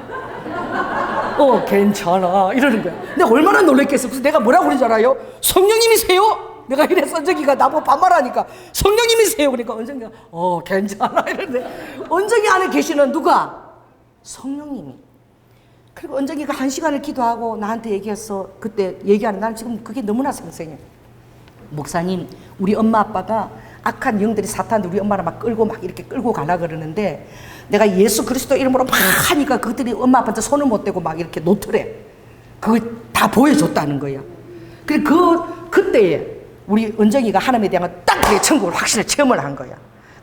A: 괜찮아 이러는 거야. 내가 얼마나 놀랬겠어. 그래서 내가 뭐라고 그러는 줄 알아요? 성령님이세요? 내가 이래서 은정이가 나보고 반말하니까 성령님이세요? 그러니까 은정이가 괜찮아 이러는데 은정이 안에 계시는 누가? 성령님이. 그리고 은정이가 1시간을 기도하고 나한테 얘기했어. 그때 얘기하는 나는 지금 그게 너무나 생생해. 목사님 우리 엄마 아빠가 악한 영들이 사탄들 우리 엄마를 막 끌고 막 이렇게 끌고 가라 그러는데 내가 예수 그리스도 이름으로 막 하니까 그들이 엄마 아빠한테 손을 못 대고 막 이렇게 놓더래. 그걸 다 보여줬다는 거야. 그래 그때에 우리 은정이가 하나님에 대한 딱 천국을 확실히 체험을 한 거야.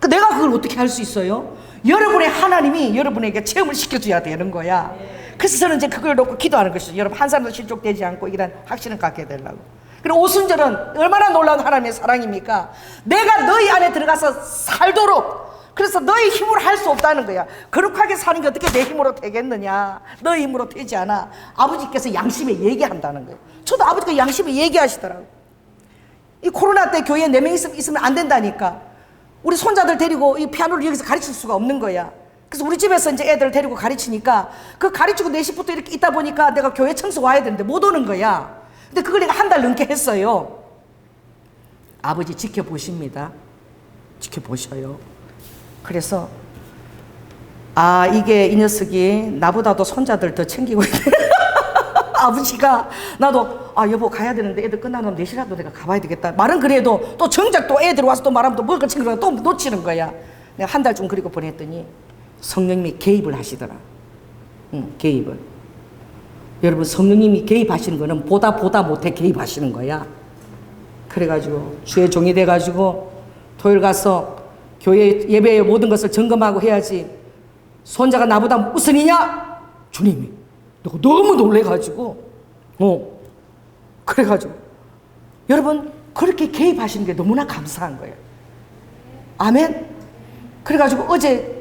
A: 내가 그걸 어떻게 할 수 있어요? 여러분의 하나님이 여러분에게 체험을 시켜줘야 되는 거야. 그래서 저는 이제 그걸 놓고 기도하는 것이죠. 여러분 한 사람도 실족되지 않고 이런 확신을 갖게 되려고. 그리고 오순절은 얼마나 놀라운 하나님의 사랑입니까? 내가 너희 안에 들어가서 살도록. 그래서 너희 힘으로 할 수 없다는 거야. 거룩하게 사는 게 어떻게 내 힘으로 되겠느냐? 너희 힘으로 되지 않아. 아버지께서 양심에 얘기한다는 거예요. 저도 아버지가 양심에 얘기하시더라고요. 이 코로나 때 교회에 4명 있으면 안 된다니까. 우리 손자들 데리고 이 피아노를 여기서 가르칠 수가 없는 거야. 그래서 우리 집에서 이제 애들 데리고 가르치니까 그 가르치고 4시부터 이렇게 있다 보니까 내가 교회 청소 와야 되는데 못 오는 거야. 근데 그걸 내가 한 달 넘게 했어요. 아버지 지켜보십니다. 지켜보셔요. 그래서 이게 이 녀석이 나보다도 손자들 더 챙기고 있네. 아버지가 나도 여보 가야 되는데 애들 끝나면 4시라도 내가 가봐야 되겠다. 말은 그래도 또 정작 또 애들 와서 또 말하면 또 먹을 거 챙기려고 또 놓치는 거야. 내가 한 달 좀 그리고 보냈더니 성령님이 개입을 하시더라. 개입을. 여러분 성령님이 개입하시는 거는 보다 못해 개입하시는 거야. 그래가지고 주의 종이 돼가지고 토요일 가서 교회 예배의 모든 것을 점검하고 해야지. 손자가 나보다 우선이냐? 주님이. 내가 너무 놀래가지고 그래가지고 여러분 그렇게 개입하시는 게 너무나 감사한 거예요. 아멘. 그래가지고 어제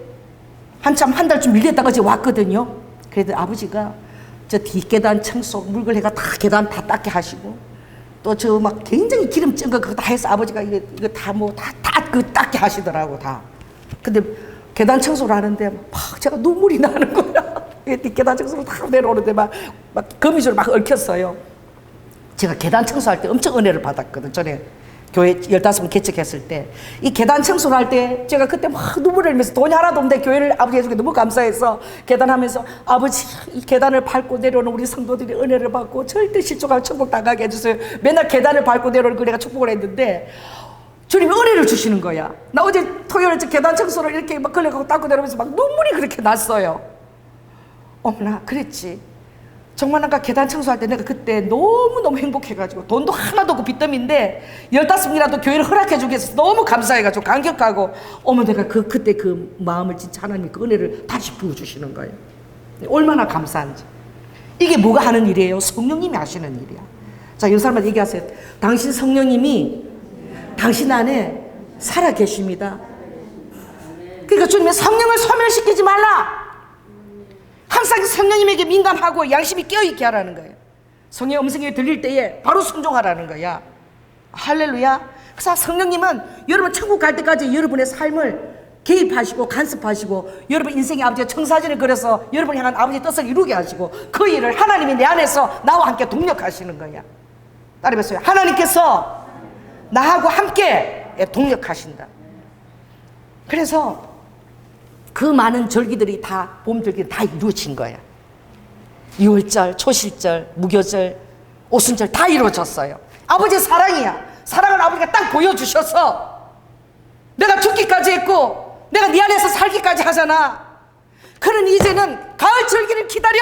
A: 한참 한 달쯤 밀렸다가 어제 왔거든요. 그래도 아버지가 저 뒷계단 청소 물걸레가 다 계단 다 닦게 하시고 또 저 막 굉장히 기름 찐 거 그거 다 해서 아버지가 이거 다 그 닦게 하시더라고 다. 근데 계단 청소를 하는데 막 제가 눈물이 나는 거야. 뒷계단 청소를 다 내려오는데 막 거미줄 막 얽혔어요. 제가 계단 청소할 때 엄청 은혜를 받았거든. 전에 교회 15번 개척했을 때 이 계단 청소를 할 때 제가 그때 막 눈물을 흘리면서 돈이 하나도 없는데 교회를 아버지 해주게 너무 감사해서 계단하면서 아버지 이 계단을 밟고 내려오는 우리 성도들이 은혜를 받고 절대 실족하고 천국 나가게 해주세요. 맨날 계단을 밟고 내려오는 그 내가 축복을 했는데 주님이 은혜를 주시는 거야. 나 어제 토요일에 계단 청소를 이렇게 막 걸려가고 닦고 내려오면서 막 눈물이 그렇게 났어요. 어머나 그랬지. 정말 아까 계단 청소할 때 내가 그때 너무너무 행복해가지고 돈도 하나도 없고 빚더미인데 15분이라도 교회를 허락해 주기 위해서 너무 감사해가지고 감격하고 어머 내가 그때 그 마음을 진짜 하나님이 그 은혜를 다시 부어주시는 거예요. 얼마나 감사한지. 이게 뭐가 하는 일이에요? 성령님이 하시는 일이야. 자, 이 사람한테 얘기하세요. 당신 성령님이 당신 안에 살아 계십니다. 그러니까 주님의 성령을 소멸시키지 말라. 항상 성령님에게 민감하고 양심이 깨어있게 하라는 거예요. 성령의 음성이 들릴 때에 바로 순종하라는 거야. 할렐루야. 그래서 성령님은 여러분 천국 갈 때까지 여러분의 삶을 개입하시고 간섭하시고 여러분 인생의 아버지의 청사진을 그려서 여러분을 향한 아버지의 뜻을 이루게 하시고 그 일을 하나님이 내 안에서 나와 함께 동력하시는 거야. 따라해보세요. 하나님께서 나하고 함께 동력하신다. 그래서 그 많은 절기들이 다 봄절기 다 이루어진 거야. 유월절, 초실절, 무교절, 오순절 다 이루어졌어요. 아버지의 사랑이야. 사랑을 아버지가 딱 보여주셔서 내가 죽기까지 했고 내가 네 안에서 살기까지 하잖아. 그는 이제는 가을 절기를 기다려.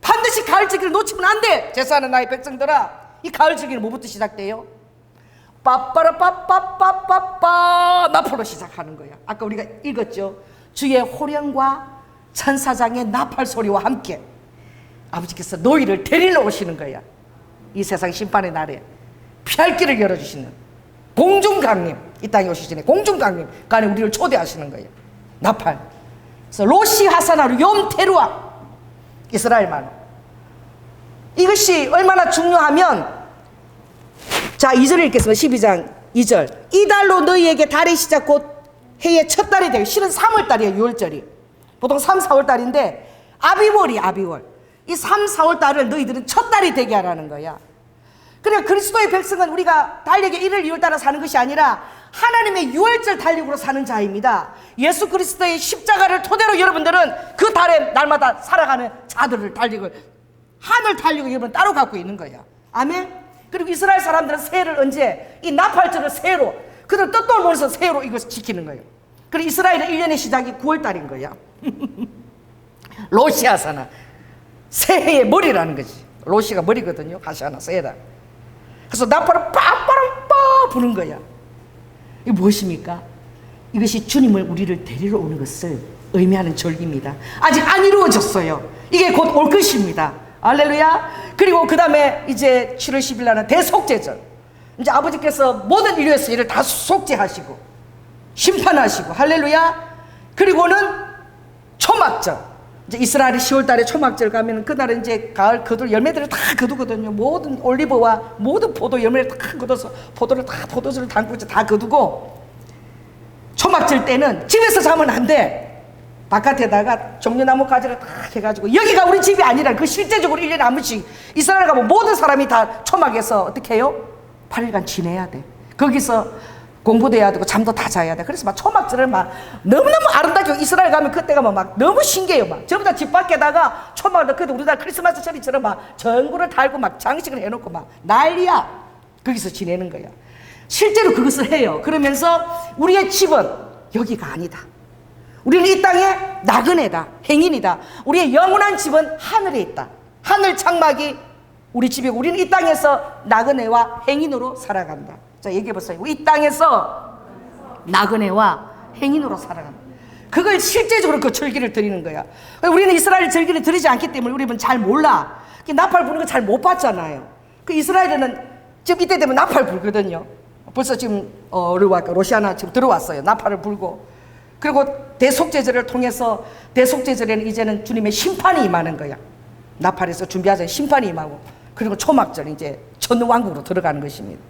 A: 반드시 가을 절기를 놓치면 안 돼. 제사하는 나의 백성들아, 이 가을 절기는 뭐부터 시작돼요? 빠빠라 빠빠빠빠빠 나팔로 시작하는 거야. 아까 우리가 읽었죠. 주의 호령과 천사장의 나팔 소리와 함께 아버지께서 너희를 데리러 오시는 거야. 이 세상 심판의 날에 피할 길을 열어주시는 공중강림, 이 땅에 오시기 전에 공중강림 그 안에 우리를 초대하시는 거예요. 나팔. 그래서 로시 하사나루 염 테루아, 이스라엘만. 이것이 얼마나 중요하면, 자 2절을 읽겠습니다. 12장 2절. 이달로 너희에게 달의 시작 곧 해의 첫 달이 되고, 실은 3월달이에요. 6월절이 보통 3, 4월달인데 아비월이 아비월. 이 3, 4월달을 너희들은 첫 달이 되게 하라는 거야. 그러니까 그리스도의 백성은 우리가 달력의 1월 2월 따라 사는 것이 아니라 하나님의 6월절 달력으로 사는 자입니다. 예수 그리스도의 십자가를 토대로 여러분들은 그 달에 날마다 살아가는 자들을 달력을, 하늘 달력을 여러분 따로 갖고 있는 거야. 아멘. 그리고 이스라엘 사람들은 새해를 언제? 이 나팔절을 새해로, 그들 뜻도 모르면서 새해로 이것을 지키는 거예요. 그리고 이스라엘의 1년의 시작이 9월달인 거야. 로시아사나, 새해의 머리라는 거지. 로시가 머리거든요. 하시아나 새해다. 그래서 나팔을 빠빠람빠 부는 거야. 이게 무엇입니까? 이것이 주님을 우리를 데리러 오는 것을 의미하는 절기입니다. 아직 안 이루어졌어요. 이게 곧 올 것입니다. 할렐루야. 그리고 그 다음에 이제 7월 10일 날은 대속죄절. 이제 아버지께서 모든 인류에서 이를 다 속죄하시고 심판하시고, 할렐루야. 그리고는 초막절. 이제 이스라엘이 10월 달에 초막절 가면 그날은 이제 가을 거둘 열매들을 다 거두거든요. 모든 올리브와 모든 포도 열매를 다 거둬서 포도를 다 포도주를 담고 다 거두고, 초막절 때는 집에서 자면 안 돼. 바깥에다가 종려나무 가지를 다 해가지고, 여기가 우리 집이 아니라 그 실제적으로 1년에 한 번씩 이스라엘 가면 모든 사람이 다 초막에서 어떻게 해요? 8일간 지내야 돼. 거기서 공부도 해야 되고 잠도 다 자야 돼. 그래서 막 초막절을 막 너무너무 아름답게, 이스라엘 가면 그때가 막 너무 신기해요. 막 전부 다 집 밖에다가 초막을, 그래도 우리나라 크리스마스 처리처럼 막 전구를 달고 막 장식을 해놓고 막 난리야. 거기서 지내는 거야. 실제로 그것을 해요. 그러면서 우리의 집은 여기가 아니다. 우리는 이 땅에 나그네다, 행인이다. 우리의 영원한 집은 하늘에 있다. 하늘 장막이 우리 집이고 우리는 이 땅에서 나그네와 행인으로 살아간다. 자, 얘기해보세요. 이 땅에서 나그네와 행인으로 살아간다. 그걸 실제적으로 그 절기를 드리는 거야. 우리는 이스라엘 절기를 드리지 않기 때문에 우리는 잘 몰라. 나팔 부는 거 잘 못 봤잖아요. 그 이스라엘에는 지금 이때 되면 나팔 불거든요. 벌써 지금 로시아나 지금 들어왔어요. 나팔을 불고. 그리고 대속죄절을 통해서, 대속죄절에는 이제는 주님의 심판이 임하는 거야. 나팔에서 준비하자 심판이 임하고, 그리고 초막절 이제 천왕국으로 들어가는 것입니다.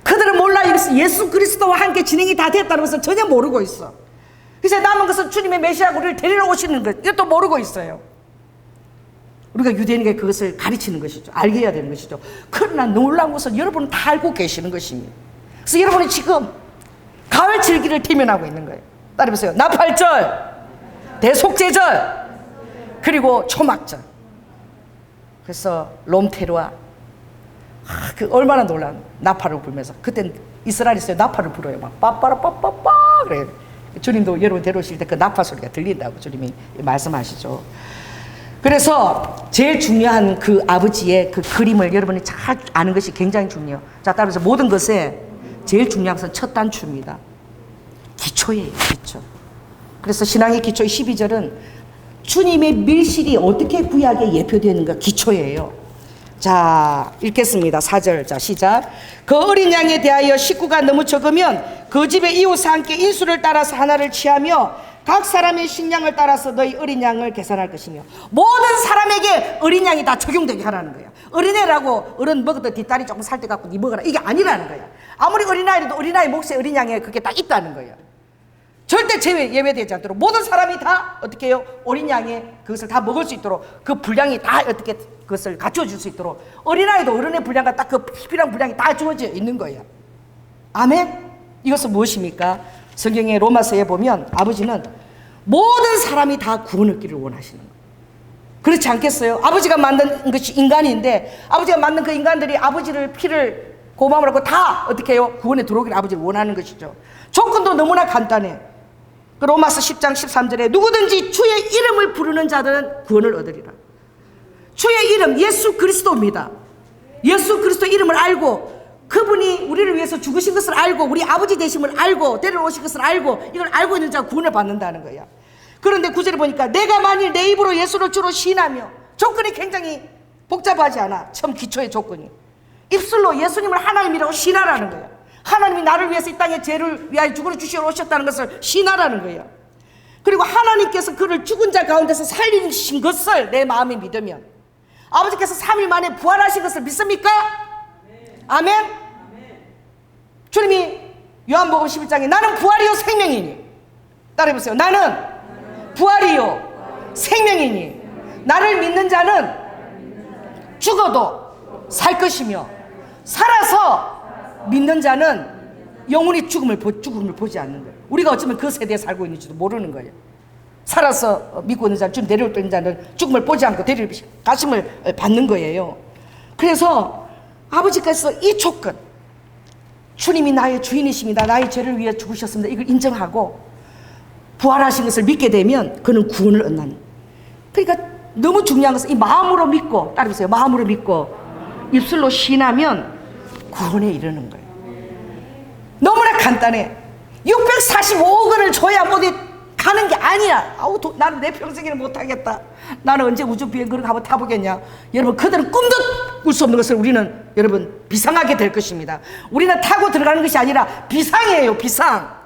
A: 그들은 몰라. 이것은 예수 그리스도와 함께 진행이 다 됐다는 것을 전혀 모르고 있어. 이제 남은 것은 주님의 메시아 우리를 데리러 오시는 것, 이것도 모르고 있어요. 우리가 유대인에게 그것을 가르치는 것이죠. 알게 해야 되는 것이죠. 그러나 놀라운 것은 여러분은 다 알고 계시는 것입니다. 그래서 여러분이 지금 가을 질기를 대면하고 있는 거예요. 따라해보세요. 나팔절, 대속제절, 그리고 초막절. 그래서 롬테르와 그 얼마나 놀라운 나팔을 불면서, 그땐 이스라엘에서 나팔을 불어요. 막 빠빠라 빠빠빠 그래요. 주님도 여러분 데려오실 때 그 나팔 소리가 들린다고 주님이 말씀하시죠. 그래서 제일 중요한 그 아버지의 그 그림을 여러분이 잘 아는 것이 굉장히 중요해요. 자, 따라서 모든 것에 제일 중요한 것은 첫 단추입니다. 기초예요, 기초. 그래서 신앙의 기초의 12절은 주님의 밀실이 어떻게 구약에 예표되어 있는가, 기초예요. 자, 읽겠습니다. 4절. 자, 시작. 그 어린 양에 대하여 식구가 너무 적으면 그 집의 이웃과 함께 인수를 따라서 하나를 취하며 각 사람의 식량을 따라서 너희 어린 양을 계산할 것이며. 모든 사람에게 어린 양이 다 적용되게 하라는 거야. 어린애라고 어른 먹었던 뒷다리 조금 살 때 갖고 니 먹어라, 이게 아니라는 거야. 아무리 어린아이라도 어린아이 몫에 어린 양에 그게 딱 있다는 거야. 절대 예외되지 않도록 모든 사람이 다 어떻게 해요? 어린 양의 그것을 다 먹을 수 있도록, 그 분량이 다 어떻게 그것을 갖춰줄 수 있도록 어린아이도 어른의 분량과 딱 그 필요한 분량이 다 주어져 있는 거예요. 아멘? 이것은 무엇입니까? 성경의 로마서에 보면 아버지는 모든 사람이 다 구원 얻기를 원하시는 거예요. 그렇지 않겠어요? 아버지가 만든 것이 인간인데 아버지가 만든 그 인간들이 아버지를 피를 고마움을 하고 다 어떻게 해요? 구원에 들어오기를 아버지를 원하는 것이죠. 조건도 너무나 간단해. 그 로마서 10장 13절에 누구든지 주의 이름을 부르는 자들은 구원을 얻으리라. 주의 이름 예수 그리스도입니다. 예수 그리스도 이름을 알고 그분이 우리를 위해서 죽으신 것을 알고 우리 아버지 되심을 알고 데려오신 것을 알고 이걸 알고 있는 자가 구원을 받는다는 거야. 그런데 9절에 보니까 내가 만일 내 입으로 예수를 주로 시인하며, 조건이 굉장히 복잡하지 않아. 처음 기초의 조건이 입술로 예수님을 하나님이라고 시인하라는 거야. 하나님이 나를 위해서 이 땅에 죄를 위하여 죽으러 주시러 오셨다는 것을 시인하라는 거예요. 그리고 하나님께서 그를 죽은 자 가운데서 살리신 것을 내 마음에 믿으면, 아버지께서 3일 만에 부활하신 것을 믿습니까? 아멘? 주님이 요한복음 11장에 나는 부활이요 생명이니, 따라해보세요. 나는 부활이요 생명이니 나를 믿는 자는 죽어도 살 것이며 살아서 믿는 자는 영원히 죽음을 보지 않는 거예요. 우리가 어쩌면 그 세대에 살고 있는지도 모르는 거예요. 살아서 믿고 있는 자는, 주 내려올 때 있는 자는 죽음을 보지 않고 가심을 받는 거예요. 그래서 아버지께서 이 조건, 주님이 나의 주인이십니다, 나의 죄를 위해 죽으셨습니다, 이걸 인정하고 부활하신 것을 믿게 되면 그는 구원을 얻는. 그러니까 너무 중요한 것은 이 마음으로 믿고, 따라해보세요. 마음으로 믿고 입술로 시인하면 구원에 이르는 거예요. 너무나 간단해. 645억 원을 줘야 어디 가는 게 아니야. 아우, 나는 내 평생에는 못하겠다. 나는 언제 우주 비행 그렇게 한번 타보겠냐. 여러분, 그들은 꿈도 꿀 수 없는 것을 우리는 여러분 비상하게 될 것입니다. 우리는 타고 들어가는 것이 아니라 비상이에요. 비상.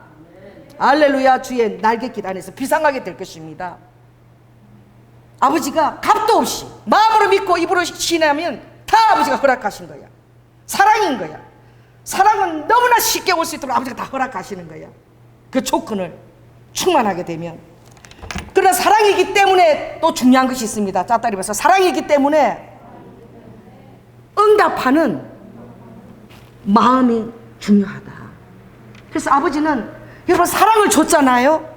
A: 할렐루야. 주의 날갯길 안에서 비상하게 될 것입니다. 아버지가 값도 없이 마음으로 믿고 입으로 시인하면 다 아버지가 허락하신 거야. 사랑인 거야. 사랑은 너무나 쉽게 올 수 있도록 아버지가 다 허락하시는 거야. 그 조건을 충만하게 되면. 그러나 사랑이기 때문에 또 중요한 것이 있습니다. 짭다리면서 사랑이기 때문에 응답하는 마음이 중요하다. 그래서 아버지는 여러분 사랑을 줬잖아요.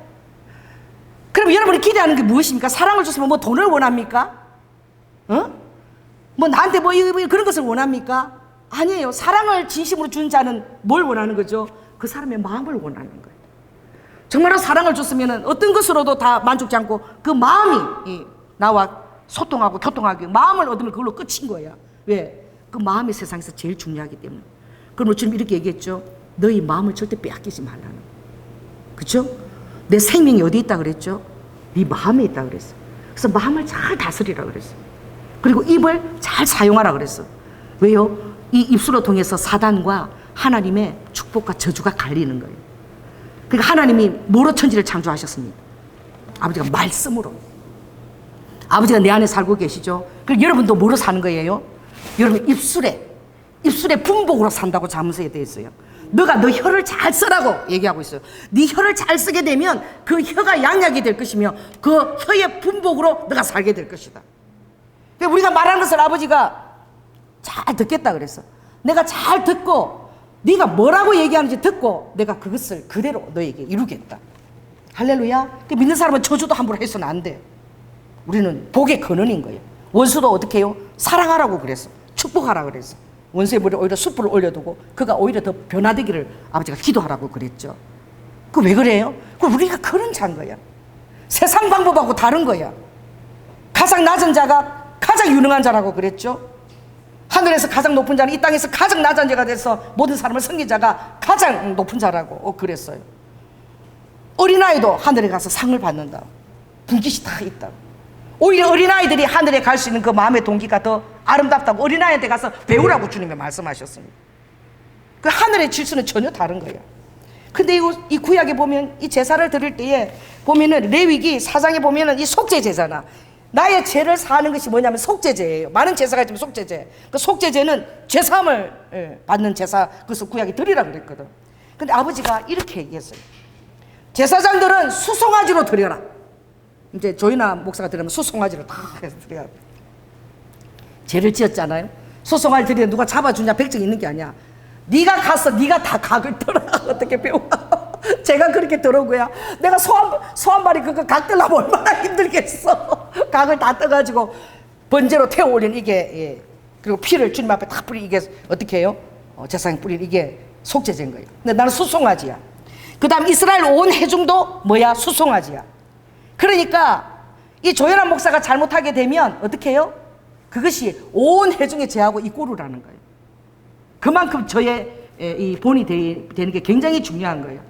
A: 그럼 여러분이 기대하는 게 무엇입니까? 사랑을 줬으면 뭐 돈을 원합니까? 뭐 나한테 뭐 그런 것을 원합니까? 아니에요. 사랑을 진심으로 준 자는 뭘 원하는 거죠? 그 사람의 마음을 원하는 거예요. 정말로 사랑을 줬으면 어떤 것으로도 다 만족지 않고 그 마음이 나와 소통하고 교통하고 마음을 얻으면 그걸로 끝인 거야. 왜? 그 마음이 세상에서 제일 중요하기 때문에. 그럼 주님 이렇게 얘기했죠. 너희 마음을 절대 빼앗기지 말라는. 그렇죠? 내 생명이 어디 있다 그랬죠? 네 마음에 있다 그랬어. 그래서 마음을 잘 다스리라 그랬어. 그리고 입을 잘 사용하라 그랬어. 왜요? 이 입술을 통해서 사단과 하나님의 축복과 저주가 갈리는 거예요. 그러니까 하나님이 뭐로 천지를 창조하셨습니까? 아버지가 말씀으로. 아버지가 내 안에 살고 계시죠? 그럼 여러분도 뭐로 사는 거예요? 여러분 입술에 분복으로 산다고 자문서에 되어 있어요. 너가 너 혀를 잘 쓰라고 얘기하고 있어요. 네 혀를 잘 쓰게 되면 그 혀가 양약이 될 것이며 그 혀의 분복으로 너가 살게 될 것이다. 우리가 말하는 것을 아버지가 잘 듣겠다 그랬어. 내가 잘 듣고 네가 뭐라고 얘기하는지 듣고 내가 그것을 그대로 너에게 이루겠다. 할렐루야. 믿는 사람은 저주도 함부로 해서는 안 돼. 우리는 복의 근원인 거예요. 원수도 어떻게 해요? 사랑하라고 그랬어. 축복하라 그랬어. 원수의 머리에 오히려 숯불을 올려두고 그가 오히려 더 변화되기를 아버지가 기도하라고 그랬죠. 그 왜 그래요? 그 우리가 그런 자인 거야. 세상 방법하고 다른 거야. 가장 낮은 자가 가장 유능한 자라고 그랬죠. 하늘에서 가장 높은 자는 이 땅에서 가장 낮은 자가 돼서 모든 사람을 섬긴 자가 가장 높은 자라고 그랬어요. 어린아이도 하늘에 가서 상을 받는다. 분깃이 다 있다. 오히려 어린아이들이 하늘에 갈 수 있는 그 마음의 동기가 더 아름답다고 어린아이한테 가서 배우라고 주님이 말씀하셨습니다. 그 하늘의 질서는 전혀 다른 거예요. 근데 이 구약에 보면 이 제사를 드릴 때에 보면은 레위기 4장에 보면은 이 속죄 제사나 나의 죄를 사하는 것이 뭐냐면 속죄제예요. 많은 제사가 있지만 속죄제. 그 속죄제는 죄사함을 받는 제사, 그것을 구약에 드리라 그랬거든. 근데 아버지가 이렇게 얘기했어요. 제사장들은 수송아지로 드려라. 이제 조이나 목사가 들으면 수송아지로 다 해서 드려야 돼. 죄를 지었잖아요. 수송아지 드리는데 누가 잡아주냐 백정이 있는 게 아니야. 네가 가서 네가 다 각을 들어. 어떻게 배워? 제가 그렇게 들어오고요. 내가 소한발이 그거 각 들려면 얼마나 힘들겠어. 각을 다 떠가지고 번제로 태워 올린 이게 예. 그리고 피를 주님 앞에 다 뿌리 이게 어떻게 해요? 제사장 뿌리 이게 속죄제인 거예요. 근데 나는 수송아지야. 그 다음 이스라엘 온 회중도 뭐야? 수송아지야. 그러니까 이 조연한 목사가 잘못하게 되면 어떻게 해요? 그것이 온 회중의 죄하고 이꼬르라는 거예요. 그만큼 저의 이 본이 되는 게 굉장히 중요한 거예요.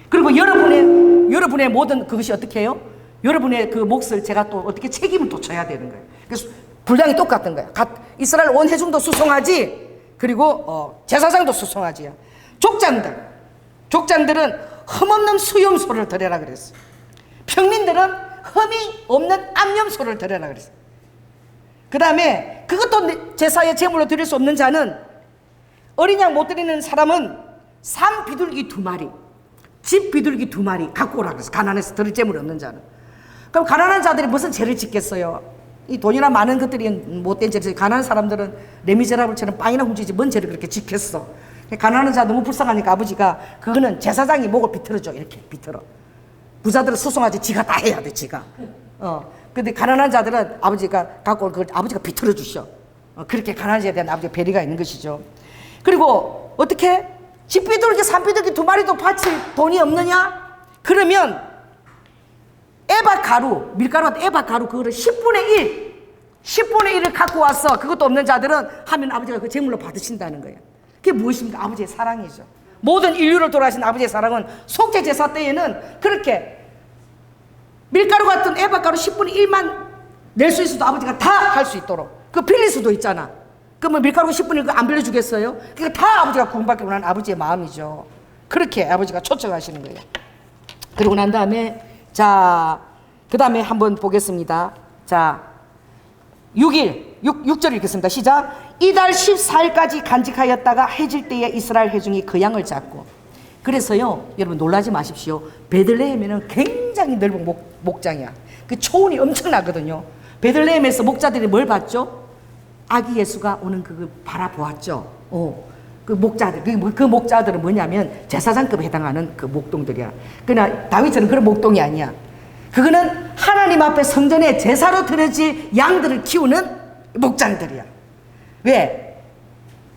A: 그리고 여러분의 모든 그것이 어떻게 해요? 여러분의 그 몫을 제가 또 어떻게 책임을 또 져야 되는 거예요. 그래서 분량이 똑같은 거예요. 이스라엘 온 회중도 수송하지, 그리고 제사장도 수송하지야. 족장들은 흠없는 수염소를 드려라 그랬어. 평민들은 흠이 없는 암염소를 드려라 그랬어. 그 다음에 그것도 제사의 제물로 드릴 수 없는 자는 어린 양 못 드리는 사람은 산 비둘기 2마리, 집 비둘기 2마리 갖고 오라 그랬어. 가난해서 드릴 재물이 없는 자는. 그럼 가난한 자들이 무슨 죄를 짓겠어요? 이 돈이나 많은 것들이 못된 죄를 짓지. 가난한 사람들은 레미제라블처럼 빵이나 훔치지 뭔 죄를 그렇게 짓겠어. 가난한 자 너무 불쌍하니까 아버지가 그거는 제사장이 목을 비틀어줘. 이렇게 비틀어. 부자들은 수송하지 지가 다 해야 돼. 지가. 근데 가난한 자들은 아버지가 갖고 온 그걸 아버지가 비틀어 주셔. 그렇게 가난한 자에 대한 아버지의 배려가 있는 것이죠. 그리고 어떻게? 집비둘기, 산비둘기 2마리도 바칠 돈이 없느냐? 그러면 에바 가루, 밀가루한테 에바 가루 그거를 10분의 1을 갖고 와서 그것도 없는 자들은 하면 아버지가 그 제물로 받으신다는 거예요. 그게 무엇입니까? 아버지의 사랑이죠. 모든 인류를 돌아가신 아버지의 사랑은 속죄 제사 때에는 그렇게 밀가루 같은 에바 가루 10분의 1만 낼 수 있어도 아버지가 다 할 수 있도록. 그 빌릴 수도 있잖아. 그러면 밀가루 10분의 1 안 빌려주겠어요? 그러니까 다 아버지가 구원받기 원하는 아버지의 마음이죠. 그렇게 아버지가 초청하시는 거예요. 그리고 난 다음에 자, 그 다음에 한번 보겠습니다. 자, 6절 읽겠습니다. 시작. 이달 14일까지 간직하였다가 해질 때에 이스라엘 회중이 그 양을 잡고. 그래서요, 여러분 놀라지 마십시오. 베들레헴에는 굉장히 넓은 목장이야. 그 초원이 엄청나거든요. 베들레헴에서 목자들이 뭘 봤죠? 아기 예수가 오는 그걸 바라보았죠. 그 목자들, 그 목자들은 뭐냐면 제사장급에 해당하는 그 목동들이야. 그러나 다윗은 그런 목동이 아니야. 그거는 하나님 앞에 성전에 제사로 드려질 양들을 키우는 목장들이야. 왜?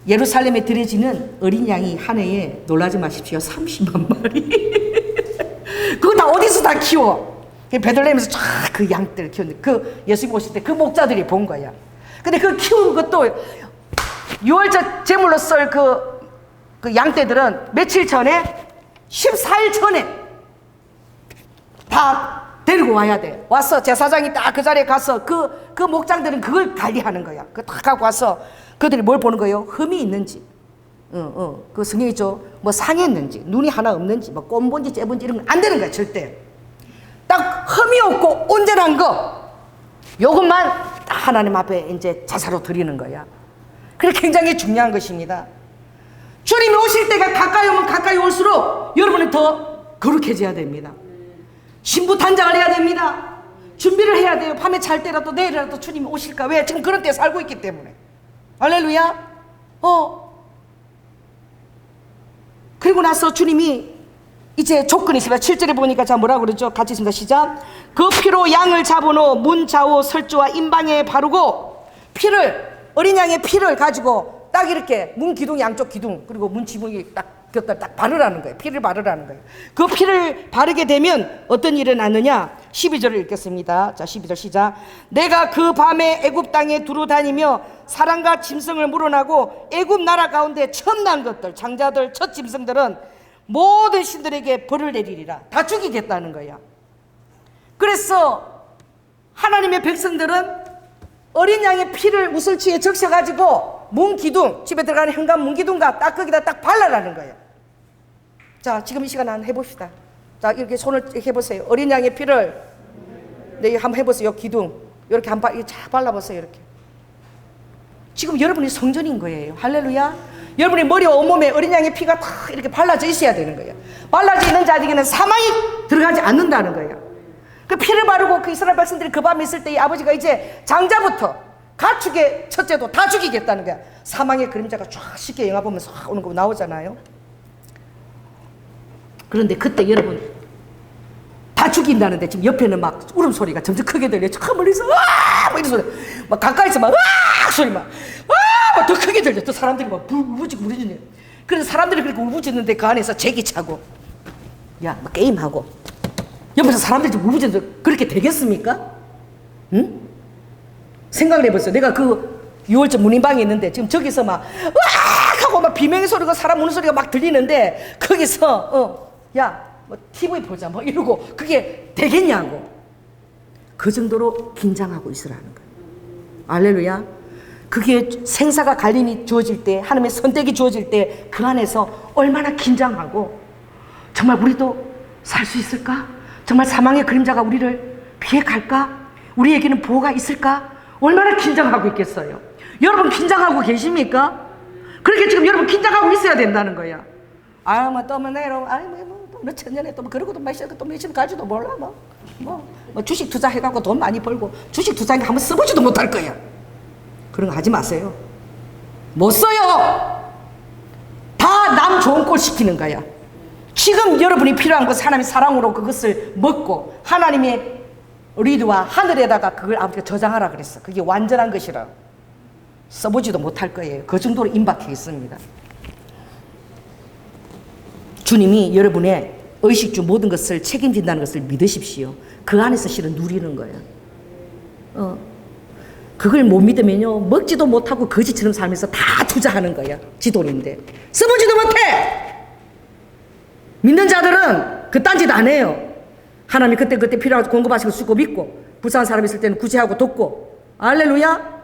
A: 예루살렘에 드려지는 어린 양이 한 해에 놀라지 마십시오. 30만 마리. 그거 다 어디서 다 키워? 베들레헴에서 쫙 그 양들을 키우는데 그 예수님 오실 때 그 목자들이 본 거야. 근데 그 키우는 것도 6월절 제물로 썰 그 양떼들은 며칠 전에 14일 전에 다 데리고 와야 돼. 와서 제사장이 딱 그 자리에 가서 그 목장들은 그걸 관리하는 거야. 그거 다 갖고 와서 그들이 뭘 보는 거예요? 흠이 있는지, 그 성경이죠. 뭐 상했는지, 눈이 하나 없는지, 뭐 꼰본지 째본지 이런 건 안 되는 거야 절대. 딱 흠이 없고 온전한 거, 요것만 하나님 앞에 이제 제사로 드리는 거야. 그게 굉장히 중요한 것입니다. 주님이 오실 때가 가까이 오면 가까이 올수록 여러분은 더 거룩해져야 됩니다. 신부 단장을 해야 됩니다. 준비를 해야 돼요. 밤에 잘 때라도 내일이라도 주님이 오실까. 왜? 지금 그런 때에 살고 있기 때문에. 할렐루야. 그리고 나서 주님이 이제 조건이 있습니다. 7절에 보니까 자 뭐라고 그러죠? 같이 있습니다. 시작. 그 피로 양을 잡아놓어 문 좌우 설주와 임방에 바르고, 피를, 어린 양의 피를 가지고 딱 이렇게 문 기둥 양쪽 기둥 그리고 문 지붕이 딱 곁들 딱 바르라는 거예요. 피를 바르라는 거예요. 그 피를 바르게 되면 어떤 일이 나느냐? 12절을 읽겠습니다. 자 12절 시작. 내가 그 밤에 애굽 땅에 두루 다니며 사람과 짐승을 물어나고 애굽 나라 가운데 처음 난 것들, 장자들, 첫 짐승들은 모든 신들에게 벌을 내리리라. 다 죽이겠다는 거야. 그래서 하나님의 백성들은 어린 양의 피를 우슬치에 적셔가지고 문 기둥, 집에 들어가는 현관 문 기둥과 딱 거기다 딱 발라라는 거예요. 자, 지금 이 시간 한번 해봅시다. 자, 이렇게 손을 이렇게 해보세요. 어린 양의 피를, 네, 한번 해보세요. 기둥 이렇게 한번 이렇게 쫙 발라보세요. 이렇게. 지금 여러분이 성전인 거예요. 할렐루야. 여러분의 머리와 온몸에 어린 양의 피가 다 이렇게 발라져 있어야 되는 거예요. 발라져 있는 자에게는 사망이 들어가지 않는다는 거예요. 그 피를 바르고 그 이스라엘 백성들이 그 밤에 있을 때 이 아버지가 이제 장자부터 가축의 첫째도 다 죽이겠다는 거야. 사망의 그림자가 쫙 쉽게 영화 보면서 오는 거 나오잖아요. 그런데 그때 여러분 다 죽인다는데 지금 옆에는 막 울음소리가 점점 크게 들려요. 저 멀리서 와! 뭐 이런 소리. 막 가까이서 막 와! 소리 막 와! 더 크게 들려. 또 사람들이 막 울부짖고 울부짖네. 그래서 사람들이 그렇게 울부짖는데 그 안에서 제기차고 야, 막 게임하고 옆에서 사람들이 좀 울부짖는데 그렇게 되겠습니까? 응? 생각을 해보세요. 내가 그 6월절 문인방에 있는데 지금 저기서 막 으악 하고 막 비명의 소리가 사람 우는 소리가 막 들리는데 거기서 야 뭐 TV 보자 뭐 이러고 그게 되겠냐고. 그 정도로 긴장하고 있으라는 거예요. 알렐루야. 그게 생사가 갈림이 주어질 때, 하나님의 선택이 주어질 때 그 안에서 얼마나 긴장하고, 정말 우리도 살 수 있을까? 정말 사망의 그림자가 우리를 피해 갈까? 우리에게는 보호가 있을까? 얼마나 긴장하고 있겠어요. 여러분 긴장하고 계십니까? 그렇게 지금 여러분 긴장하고 있어야 된다는 거야. 뭐 또 뭐 내로 너 천년에 또 뭐 그러고 또 마시고 또 며칠 갈지도 몰라 뭐 주식 투자해갖고 돈 많이 벌고 주식 투자한 게 한번 써보지도 못할 거야. 그런 거 하지 마세요. 못 써요. 다 남 좋은 꼴 시키는 거야. 지금 여러분이 필요한 것은 하나님의 사랑으로 그것을 먹고 하나님의 리드와 하늘에다가 그걸 아버지가 저장하라 그랬어. 그게 완전한 것이라. 써보지도 못할 거예요. 그 정도로 임박해 있습니다. 주님이 여러분의 의식주 모든 것을 책임진다는 것을 믿으십시오. 그 안에서 실은 누리는 거예요. 그걸 못 믿으면요 먹지도 못하고 거지처럼 살면서 다 투자하는 거야. 지돈인데 써보지도 못해. 믿는 자들은 그딴 짓 안 해요. 하나님이 그때 필요하고 공급하시고 쓰고 믿고, 불쌍한 사람 있을 때는 구제하고 돕고. 알렐루야.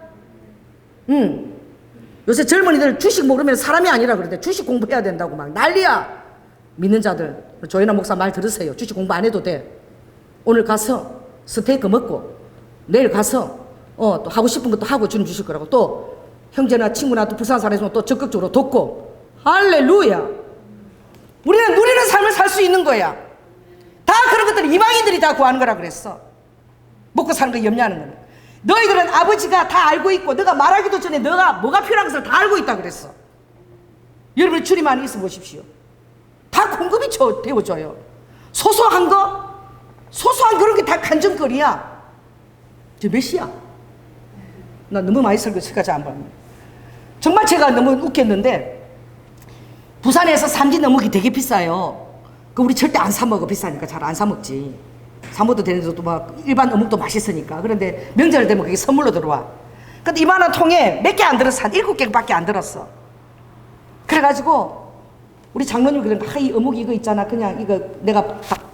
A: 요새 젊은이들 주식 모르면 사람이 아니라 그러대. 주식 공부해야 된다고 막 난리야. 믿는 자들, 조연아 목사 말 들으세요. 주식 공부 안 해도 돼. 오늘 가서 스테이크 먹고 내일 가서 또 하고 싶은 것도 하고 주님 주실 거라고. 또 형제나 친구나 또 불쌍한 사람 있으면 또 적극적으로 돕고. 할렐루야. 우리는 누리는 삶을 살 수 있는 거야. 다 그런 것들은 이방인들이 다 구하는 거라 그랬어. 먹고 사는 거 염려하는 거는. 너희들은 아버지가 다 알고 있고 너가 말하기도 전에 너가 뭐가 필요한 것을 다 알고 있다 그랬어. 여러분 주님 안에 있어 보십시오. 다 공급이 되어줘요. 소소한 그런 게 다 간증거리야. 저 몇 시야? 나 너무 많이 설교까지 안 봤네. 정말 제가 너무 웃겼는데, 부산에서 삼진 어묵이 되게 비싸요. 그 우리 절대 안 사 먹어. 비싸니까 잘 안 사 먹지. 사 먹어도 되는데 또 막 일반 어묵도 맛있으니까. 그런데 명절 되면 그게 선물로 들어와. 근데 이만한 통에 몇 개 안 들었어. 한 7개밖에 안 들었어. 그래가지고 우리 장로님 그런 거, 이 어묵 이거 있잖아. 그냥 이거 내가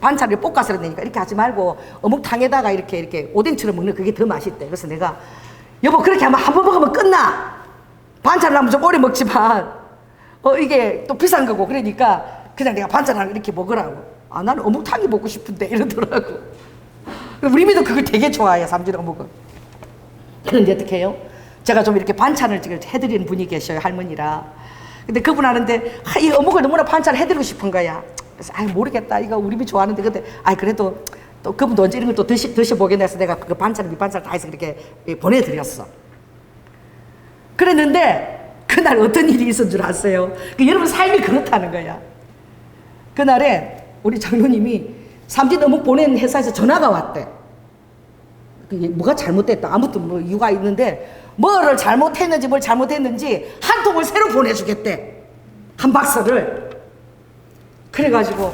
A: 반찬을 볶아서 그러니까 이렇게 하지 말고 어묵탕에다가 이렇게 오뎅처럼 먹는 그게 더 맛있대. 그래서 내가 여보 그렇게 하면 한 번 먹으면 끝나. 반찬을 하면 좀 오래 먹지만 이게 또 비싼 거고 그러니까 그냥 내가 반찬을 이렇게 먹으라고. 아 나는 어묵탕이 먹고 싶은데 이러더라고. 우리 믿음 그걸 되게 좋아해요. 삼진 어묵은. 그런데 어떻게 해요? 제가 좀 이렇게 반찬을 지금 해드리는 분이 계셔요. 할머니라. 근데 그분 하는데 이 어묵을 너무나 반찬을 해드리고 싶은 거야. 그래서 모르겠다. 이거 우리 미 좋아하는데 근데 그래도 또 그분도 언제 이런 걸 또 드셔보겠나 해서 내가 그 반찬, 밑반찬 다 해서 그렇게 보내드렸어. 그랬는데 그날 어떤 일이 있었던 줄 아세요? 여러분 삶이 그렇다는 거야. 그날에 우리 장로님이 삼진 어묵 보낸 회사에서 전화가 왔대. 뭐가 잘못됐다. 아무튼 뭐 이유가 있는데 뭐를 잘못했는지 뭘 잘못했는지 한 통을 새로 보내주겠대. 한 박스를. 그래가지고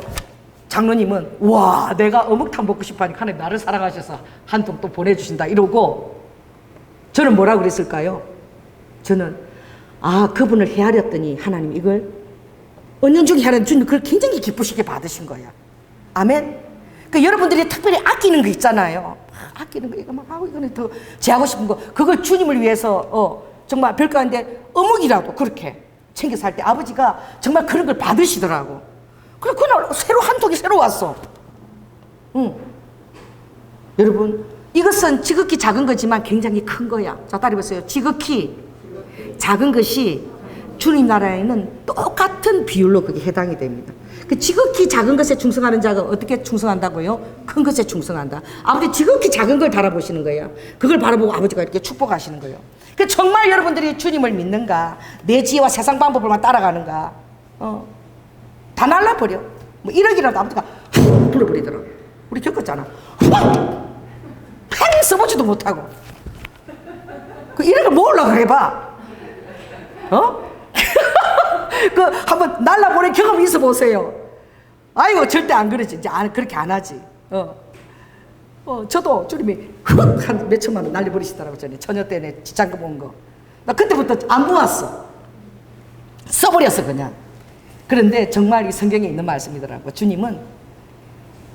A: 장로님은 와 내가 어묵탕 먹고 싶어하니까 하나님 나를 사랑하셔서 한 통 또 보내주신다 이러고 저는 뭐라고 그랬을까요? 저는 그분을 헤아렸더니 하나님 이걸 은연중에 헤아렸더니 주님 그걸 굉장히 기쁘시게 받으신 거야. 아멘. 여러분들이 특별히 아끼는 거 있잖아요. 아끼는 거 이거 막 하고 이거는 더 제하고 싶은 거 그걸 주님을 위해서 정말 별거 아닌데 어묵이라도 그렇게 챙겨서 할 때 아버지가 정말 그런 걸 받으시더라고. 그래 그날 새로 한 통이 새로 왔어. 여러분 이것은 지극히 작은 거지만 굉장히 큰 거야. 자 따라 보세요. 지극히 작은 것이 주님 나라에는 똑같은 비율로 그게 해당이 됩니다. 그 지극히 작은 것에 충성하는 자가 어떻게 충성한다고요? 큰 것에 충성한다. 아버지 지극히 작은 걸 바라보시는 거예요. 그걸 바라보고 아버지가 이렇게 축복하시는 거예요. 그 정말 여러분들이 주님을 믿는가? 내 지혜와 세상 방법을만 따라가는가? 다 날라버려. 뭐 1억이라도 아버지가 훅 불어버리더라고. 우리 겪었잖아. 훅! 펜 써보지도 못하고. 그 1억을 모으려고 해봐. 그 한번 날라보낸 경험이 있어 보세요. 아이고 절대 안 그러지. 이제 그렇게 안 하지. 저도 주님이 훅 한 몇천만 원 날려버리시더라고. 전에 처녀 때문에 지장금 온 거. 나 그때부터 안 모았어. 써버렸어 그냥. 그런데 정말 이 성경에 있는 말씀이더라고. 주님은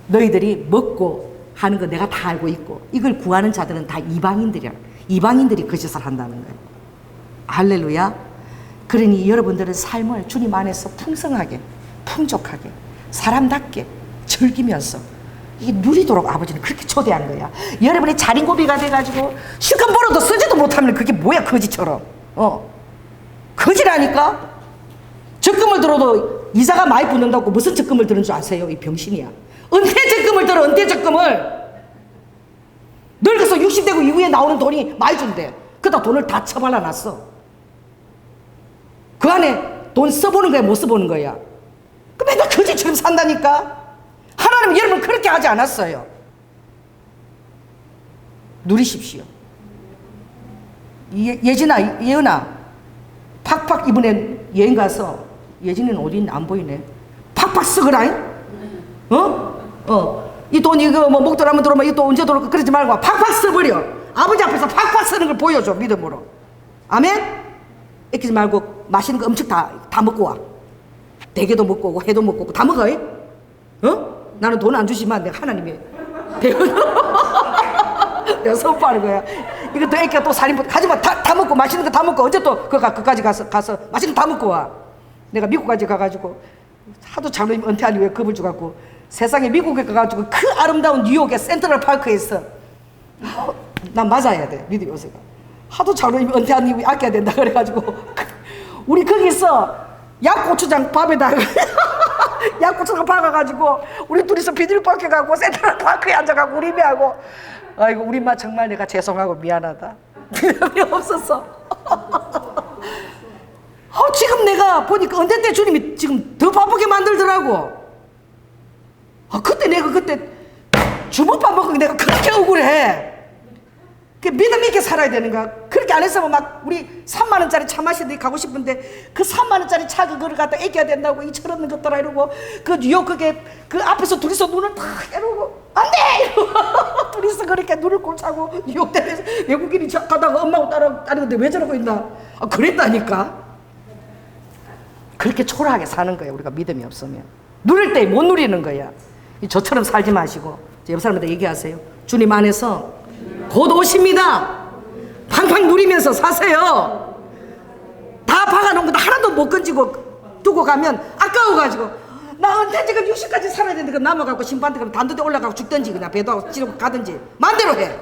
A: 너희들이 먹고 하는 거 내가 다 알고 있고 이걸 구하는 자들은 다 이방인들이야. 이방인들이 그 짓을 한다는 거예요. 할렐루야. 그러니 여러분들은 삶을 주님 안에서 풍성하게 풍족하게 사람답게 즐기면서 이게 누리도록 아버지는 그렇게 초대한 거야. 여러분이 자린고비가 돼가지고 실컷 벌어도 쓰지도 못하면 그게 뭐야 거지처럼. 거지라니까. 적금을 들어도 이자가 많이 붙는다고 무슨 적금을 들은 줄 아세요? 이 병신이야. 은퇴 적금을 들어. 은퇴 적금을 늙어서 60되고 이후에 나오는 돈이 많이 준대. 그러다 돈을 다 처발라 놨어. 그 안에 돈 써보는 거야 못 써보는 거야. 그 맨날 거지처럼 산다니까. 하나님은 여러분 그렇게 하지 않았어요. 누리십시오. 예은아 팍팍 이번에 여행 가서 예진이는 어디 있나 안 보이네. 팍팍 쓰거라잉. 이 돈 이거 뭐 목돈 한번 들어오면 이 돈 언제 들어올까 그러지 말고 팍팍 써버려. 아버지 앞에서 팍팍 쓰는 걸 보여줘 믿음으로. 아멘. 애끼지 말고 맛있는 거 엄청 다 먹고 와. 대게도 먹고 오고 회도 먹고 오고 다 먹어. 나는 돈 안 주지만 내가 하나님이 내가 선포하는 거야. 이것도 애기가 또 살림 가지마. 다 먹고 맛있는 거 다 먹고 언제 또 그까지 가서 맛있는 거 다 먹고 와. 내가 미국까지 가가지고 하도 장로님 은퇴한 이후에 겁을 주갖고 세상에 미국에 가가지고 그 아름다운 뉴욕의 센트럴 파크에서 난 맞아야 돼 믿음이 오세요. 하도 장로님이 은퇴한 이후에 아껴야 된다 그래가지고 우리 거기서 약고추장 밥에다가 약고추장 박아가지고 우리 둘이서 비닐박스 가고 센트럴 파크에 앉아가고 우리 매하고 아이고 우리 마 정말 내가 죄송하고 미안하다. 믿음이 없었어. 지금 내가 보니까 은퇴 때 주님이 지금 더 바쁘게 만들더라고. 그때 내가 그때 주먹밥 먹은 게 내가 그렇게 억울해. 그 믿음 있게 살아야 되는 거야. 그렇게 안 했으면 막 우리 3만 원짜리 차 마시는데 가고 싶은데 그 3만 원짜리 차 그거를 갖다 애껴야 된다고 이 철없는 것들아 이러고 그 뉴욕 그게 그 앞에서 둘이서 눈을 다 이러고 안 돼! 이러고 둘이서 그렇게 눈을 꼴차고 뉴욕 대에서 외국인이 가다가 엄마하고 따라오는데 왜 저러고 있나? 그랬다니까. 그렇게 초라하게 사는 거야 우리가 믿음이 없으면. 누릴 때 못 누리는 거야. 저처럼 살지 마시고 옆 사람한테 얘기하세요. 주님 안에서 곧 오십니다. 팡팡 누리면서 사세요. 다 박아놓은 거 하나도 못 건지고 두고 가면 아까워가지고 나 은퇴 지금 60까지 살아야 되는데 그럼 남아가고 심판대 그럼 단두대 올라가고 죽든지 그냥 배도 하고 찌르고 가든지 마음대로 해.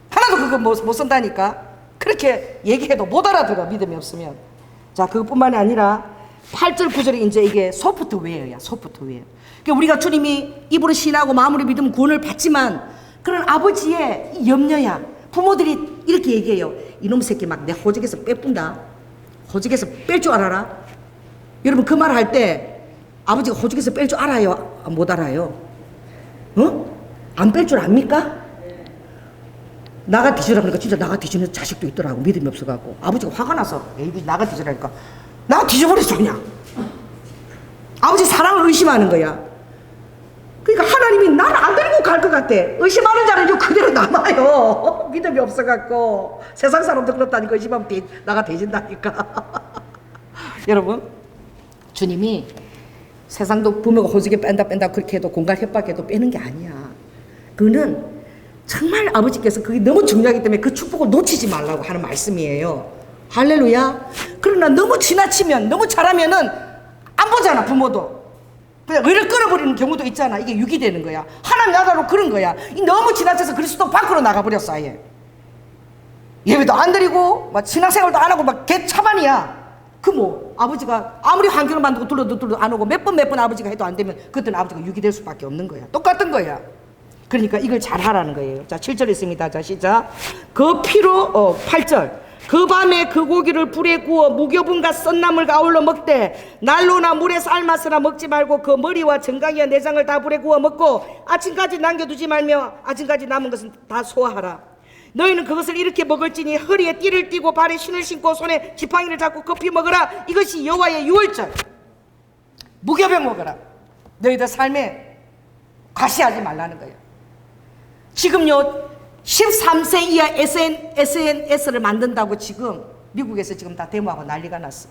A: 하나도 그거 못 쓴다니까. 그렇게 얘기해도 못 알아들어 믿음이 없으면. 자 그것뿐만이 아니라 8절 9절이 이제 이게 소프트웨어야. 소프트웨어. 그러니까 우리가 주님이 입으로 신하고 마음으로 믿으면 구원을 받지만 그런 아버지의 염려야. 부모들이 이렇게 얘기해요. 이놈 새끼 막 내 호적에서 빼뿐다. 호적에서 뺄 줄 알아라. 여러분 그 말 할 때 아버지가 호적에서 뺄 줄 알아요? 못 알아요? 안 뺄 줄 압니까? 나가 뒤지라 그러니까 진짜 나가 뒤지는 자식도 있더라고. 믿음이 없어갖고 아버지가 화가 나서 에이 나가 뒤지라니까 나가 뒤져버렸어 그냥. 아버지 사랑을 의심하는 거야. 그러니까 하나님이 나를 안 데리고 갈 것 같아. 의심하는 자는 그대로 남아요. 믿음이 없어갖고 세상 사람도 그렇다니까 의심하면 나가 뒤진다니까. 여러분 주님이 세상도 부모가 호적에 뺀다 그렇게 해도 공갈 협박해도 빼는 게 아니야. 그는 정말 아버지께서 그게 너무 중요하기 때문에 그 축복을 놓치지 말라고 하는 말씀이에요. 할렐루야. 그러나 너무 지나치면 너무 잘하면은 안 보잖아 부모도. 그냥 의를 끌어버리는 경우도 있잖아. 이게 육이 되는 거야. 하나님 나라로 그런 거야. 너무 지나쳐서 그리스도 밖으로 나가버렸어 아예. 예배도 안 드리고 막 신앙생활도 안 하고 막 개차반이야. 그 뭐 아버지가 아무리 환경을 만들고 둘러도 안 오고 몇 번 아버지가 해도 안 되면 그때는 아버지가 육이 될 수밖에 없는 거야. 똑같은 거야. 그러니까 이걸 잘 하라는 거예요. 자 7절 있습니다. 자 시작. 그 피로 8절. 그 밤에 그 고기를 불에 구워 무교분과 썬나물 아울러 먹되 난로나 물에 삶아서나 먹지 말고 그 머리와 정강이와 내장을 다 불에 구워 먹고 아침까지 남겨두지 말며 아침까지 남은 것은 다 소화하라. 너희는 그것을 이렇게 먹을지니 허리에 띠를 띠고 발에 신을 신고 손에 지팡이를 잡고 급히 먹으라. 이것이 여호와의 유월절. 무교병 먹어라. 너희들 삶에 과시하지 말라는 거예요. 지금요 13세 이하 SNS를 만든다고 지금 미국에서 지금 다 데모하고 난리가 났어.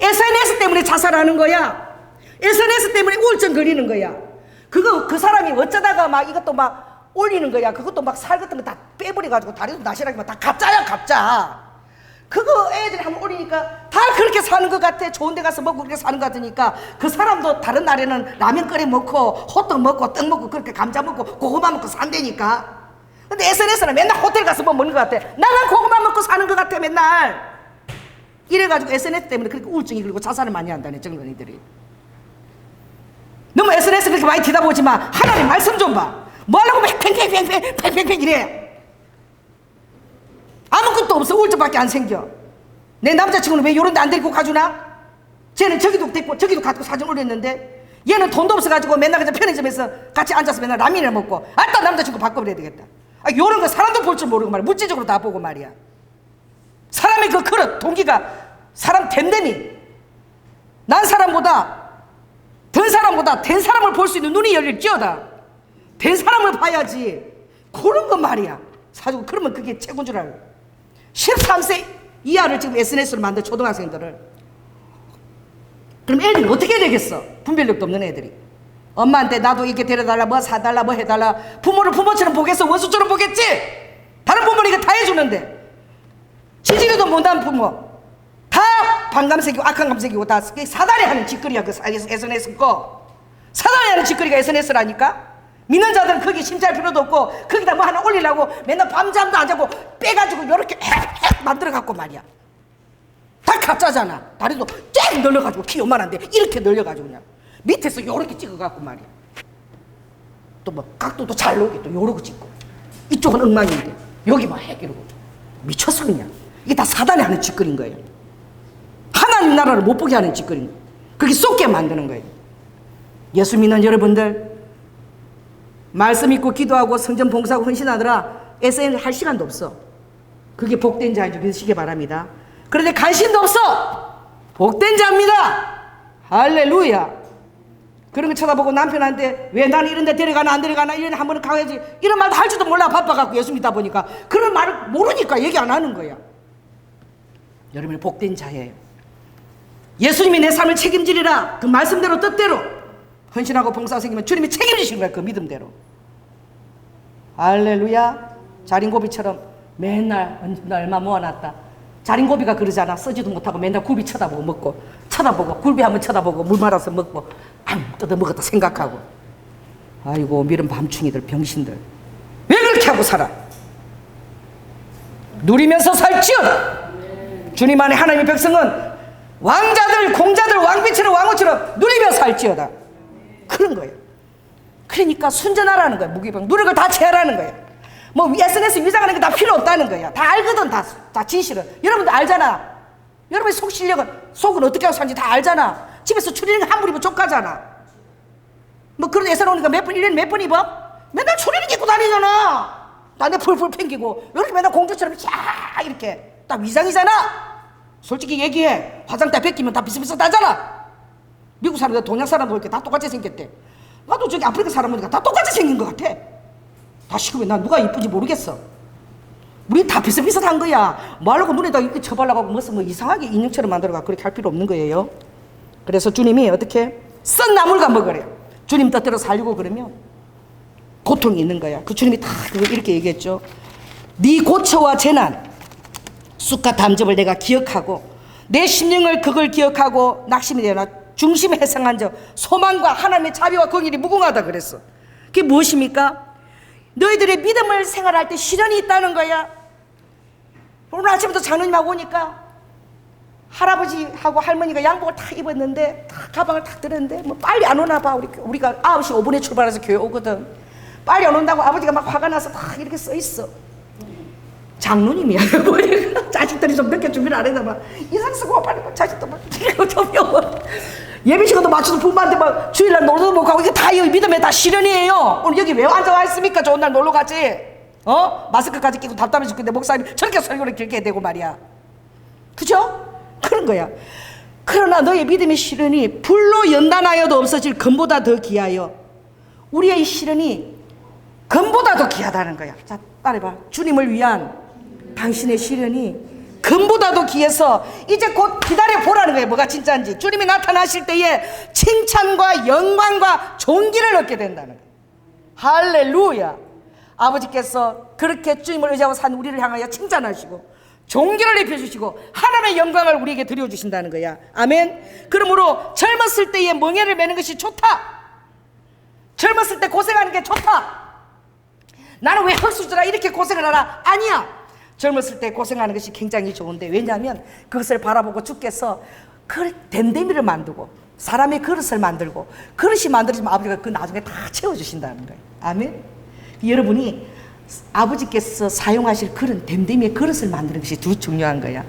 A: SNS 때문에 자살하는 거야. SNS 때문에 우울증 걸리는 거야. 그 사람이 어쩌다가 막 이것도 막 올리는 거야. 그것도 막 살 같은 거 다 빼버려가지고 다리도 나시라기만 다 가짜야 가짜. 그거 애들이 한번 올리니까 다 그렇게 사는 것 같아. 좋은 데 가서 먹고 그렇게 사는 것 같으니까 그 사람도 다른 날에는 라면 끓여 먹고 호떡 먹고 떡 먹고 그렇게 감자 먹고 고구마 먹고 산다니까. 근데 SNS는 맨날 호텔 가서 뭐 먹는 것 같아. 나는 고구마 먹고 사는 것 같아 맨날. 이래가지고 SNS 때문에 그렇게 우울증이 걸리고 자살을 많이 한다네 젊은이들이. 너무 SNS 그렇게 많이 뒤다보지 마. 하나님 말씀 좀 봐. 뭐 하려고 팽팽 이래. 아무것도 없어. 우울증밖에 안 생겨. 내 남자친구는 왜 요런 데 안 데리고 가주나? 쟤는 저기도 데리고 저기도 가지고 사진 올렸는데 얘는 돈도 없어가지고 맨날 그냥 편의점에서 같이 앉아서 맨날 라면을 먹고 아따 남자친구 바꿔버려야 되겠다. 요런 거 사람도 볼 줄 모르고 말이야. 물질적으로 다 보고 말이야. 사람의 그 그릇 동기가 사람 됨됨이 난 사람보다 된 사람보다 된 사람을 볼 수 있는 눈이 열릴지어다. 된 사람을 봐야지. 그런 거 말이야. 사주고 그러면 그게 최고인 줄 알고. 13세 이하를 지금 SNS로 만든 초등학생들을. 그럼 애들이 어떻게 되겠어? 분별력도 없는 애들이. 엄마한테 나도 이렇게 데려달라 뭐 사달라 뭐 해달라. 부모를 부모처럼 보겠어? 원수처럼 보겠지? 다른 부모는 이거 다 해주는데 지지리도 못한 부모 다 반감색이고 악한 감색이고 다 사단이 하는 짓거리야. 그 SNS 거 사단이 하는 짓거리가 SNS라니까. 믿는 자들은 거기 심취할 필요도 없고 거기다 뭐 하나 올리려고 맨날 밤잠도 안 자고 빼가지고 요렇게 핵 만들어갖고 말이야. 다 가짜잖아. 다리도 쫙 늘려가지고 키 요만한데 이렇게 늘려가지고 그냥 밑에서 요렇게 찍어갖고 말이야. 또 뭐 각도도 잘 나오게 또 요러고 찍고 이쪽은 엉망인데 여기만 핵 이러고 미쳤어 그냥. 이게 다 사단이 하는 짓거리인 거예요. 하나님 나라를 못 보게 하는 짓거리인 거예요. 그렇게 쏟게 만드는 거예요. 예수 믿는 여러분들 말씀 읽고 기도하고 성전 봉사하고 헌신하느라 SNS 할 시간도 없어. 그게 복된 자인 줄 믿으시기 바랍니다. 그런데 관심도 없어. 복된 자입니다. 할렐루야. 그런 거 쳐다보고 남편한테 왜 나는 이런 데 데려가나 안 데려가나 이런 한 번은 가야지 이런 말도 할 줄도 몰라. 바빠갖고 예수 믿다 보니까 그런 말을 모르니까 얘기 안 하는 거야. 여러분이 복된 자예요. 예수님이 내 삶을 책임지리라. 그 말씀대로 뜻대로 헌신하고 봉사 생기면 주님이 책임지시는 거야. 그 믿음대로. 할렐루야. 자린고비처럼 맨날 얼마 모아놨다. 자린고비가 그러잖아. 쓰지도 못하고 맨날 굴비 쳐다보고 먹고 쳐다보고 굴비 한번 쳐다보고 물 말아서 먹고 뜯어 먹었다 생각하고. 아이고 미련 밤충이들 병신들 왜 그렇게 하고 살아. 누리면서 살지어다. 주님 안에 하나님의 백성은 왕자들, 공자들, 왕비처럼 왕후처럼 누리며 살지어다. 그런 거예요. 그러니까 순전하라는 거예요. 무기병 누릴 걸 다 제하라는 거예요. 뭐 SNS 위장하는 게 다 필요 없다는 거야. 다 알거든. 다 진실은. 여러분도 알잖아. 여러분의 속 실력은, 속은 어떻게 하고 사는지 다 알잖아. 집에서 추리닝 한 벌 입으면 족가잖아. 뭐 그런 애사 오니까 몇 번, 1년에 몇 번 입어? 맨날 추리닝 입고 다니잖아. 딴데 풀풀 팽기고 이렇게 맨날 공주처럼 쫙 이렇게 딱 위장이잖아. 솔직히 얘기해. 화장대 벗기면 다 비슷비슷하잖아. 미국 사람들, 동양 사람들 이렇게 다 똑같이 생겼대. 나도 저기 아프리카 사람 보니까 다 똑같이 생긴 것 같아. 다 시커매. 난 누가 이쁜지 모르겠어. 우리 다 비슷비슷한 거야. 말하고 눈에다 이렇게 쳐발라고 무슨 뭐 이상하게 인형처럼 만들어가 그렇게 할 필요 없는 거예요. 그래서 주님이 어떻게 썬 나물과 먹으래요. 주님 뜻대로 살려고 그러면 고통이 있는 거야. 그 주님이 다 그거 이렇게 얘기했죠. 네 고초와 재난, 쑥과 담즙을 내가 기억하고 내 심령을 그걸 기억하고 낙심이 되나 중심에 해상한 적 소망과 하나님의 자비와 공의를 무궁하다 그랬어. 그게 무엇입니까? 너희들의 믿음을 생활할 때 시련이 있다는 거야. 오늘 아침부터 장로님하고 오니까 할아버지하고 할머니가 양복을 다 입었는데 다 가방을 탁 들었는데 뭐 빨리 안 오나 봐. 우리가 9시 5분에 출발해서 교회 오거든. 빨리 안 온다고 아버지가 막 화가 나서 다 이렇게 써 있어. 장로님이야. 자식들이 좀 늦게 준비를 안 했나 봐. 인상 쓰고 빨리 자식도 막 좀 예배 시간도 맞춰서 부모한테 막 주일날 놀러도 못 가고 이게 다 믿음에 다 시련이에요. 오늘 여기 왜 앉아와 있습니까? 좋은 날 놀러 가지. 마스크까지 끼고 답답해 죽겠는데 목사님이 저렇게 설교를 길게 대고 말이야. 그죠? 그런 거야. 그러나 너의 믿음의 시련이 불로 연단하여도 없어질 금보다 더 귀하여 우리의 시련이 금보다 더 귀하다는 거야. 자, 따라해봐. 주님을 위한 당신의 시련이 금보다도 귀해서 이제 곧 기다려 보라는 거예요. 뭐가 진짜인지. 주님이 나타나실 때에 칭찬과 영광과 존귀를 얻게 된다는 거예요. 할렐루야. 아버지께서 그렇게 주님을 의지하고 산 우리를 향하여 칭찬하시고 존귀를 입혀주시고 하나님의 영광을 우리에게 드려주신다는 거야. 아멘. 그러므로 젊었을 때에 멍에를 매는 것이 좋다. 젊었을 때 고생하는 게 좋다. 나는 왜 흙수저라 이렇게 고생을 하나? 아니야. 젊었을 때 고생하는 것이 굉장히 좋은데, 왜냐하면 그것을 바라보고 주께서 댐댐이를 만들고 사람의 그릇을 만들고 그릇이 만들어지면 아버지가 그 나중에 다 채워주신다는 거예요. 아멘. 여러분이 아버지께서 사용하실 그런 댐댐이의 그릇을 만드는 것이 더 중요한 거야.